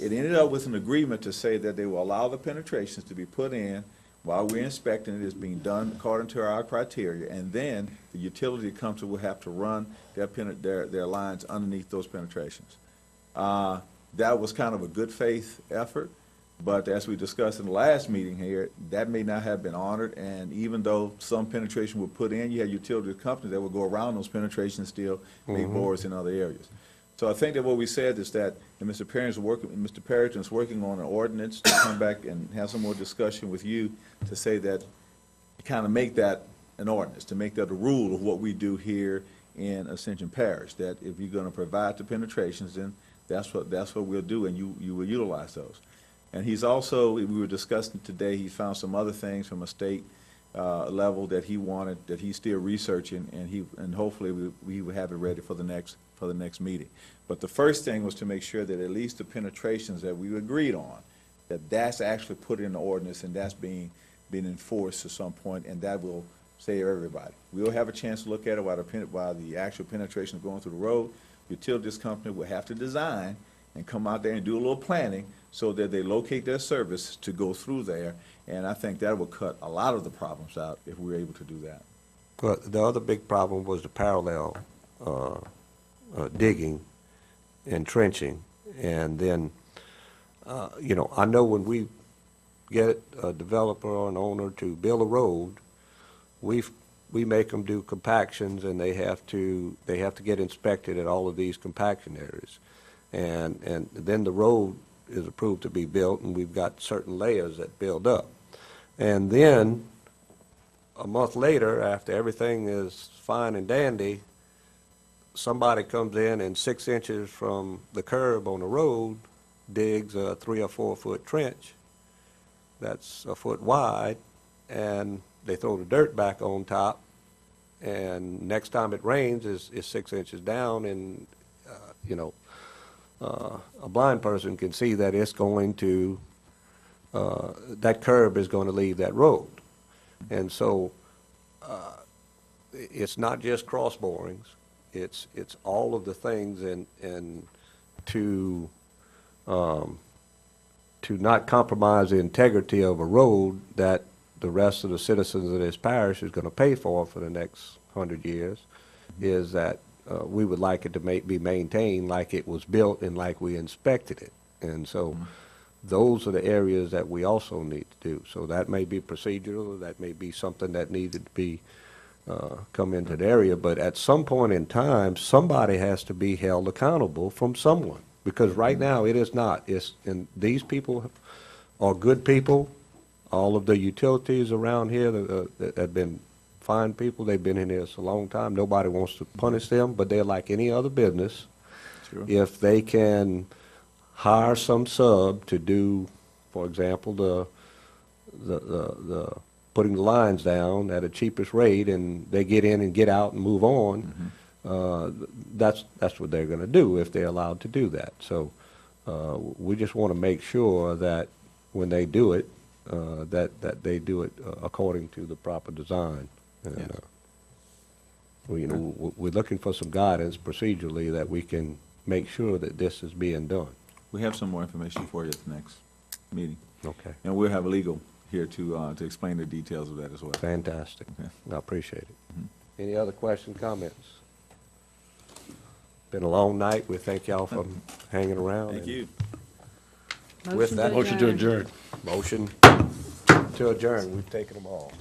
it ended up with an agreement to say that they will allow the penetrations to be put in while we're inspecting it. It's being done according to our criteria, and then the utility company will have to run their lines underneath those penetrations. That was kind of a good faith effort, but as we discussed in the last meeting here, that may not have been honored, and even though some penetration were put in, you had utility companies that would go around those penetrations still, make bores in other areas. So I think that what we said is that, and Mr. Perriton is working on an ordinance to come back and have some more discussion with you to say that, kind of make that an ordinance, to make that a rule of what we do here in Ascension Parish, that if you're going to provide the penetrations, then that's what we'll do, and you will utilize those. And he's also, we were discussing today, he found some other things from a state level that he wanted, that he's still researching, and hopefully we will have it ready for the next meeting. But the first thing was to make sure that at least the penetrations that we agreed on, that's actually put in the ordinance and that's being enforced at some point, and that will save everybody. We'll have a chance to look at it while the actual penetration is going through the road. Utilities company will have to design and come out there and do a little planning so that they locate their service to go through there, and I think that will cut a lot of the problems out if we're able to do that. But the other big problem was the parallel digging and trenching. And then, I know when we get a developer or an owner to build a road, we make them do compactions, and they have to get inspected at all of these compaction areas. And then the road is approved to be built, and we've got certain layers that build up. And then, a month later, after everything is fine and dandy, somebody comes in and 6 inches from the curb on the road digs a 3 or 4 foot trench that's a foot wide, and they throw the dirt back on top, and next time it rains is 6 inches down, and a blind person can see that it's going to that curb is going to leave that road. And so it's not just cross borings, it's all of the things, and to not compromise the integrity of a road that the rest of the citizens of this parish is going to pay for the next 100 years, is that we would like it to be maintained like it was built and like we inspected it. And so those are the areas that we also need to do. So that may be procedural, that may be something that needed to be come into the area, but at some point in time, somebody has to be held accountable from someone. Because right now, it is not. And these people are good people. All of the utilities around here that have been fine people, they've been in here a long time. Nobody wants to punish them, but they're like any other business. Sure. If they can hire some sub to do, for example, the putting the lines down at a cheapest rate, and they get in and get out and move on, that's what they're going to do if they're allowed to do that. So we just want to make sure that when they do it, that they do it according to the proper design. And, Yes. we're looking for some guidance procedurally that we can make sure that this is being done. We have some more information for you at the next meeting. Okay. And we'll have legal here to explain the details of that as well. Fantastic. Okay. I appreciate it. Any other questions, comments? Been a long night. We thank y'all for hanging around. Thank you. With that, Motion to adjourn. motion to adjourn. We've taken them all.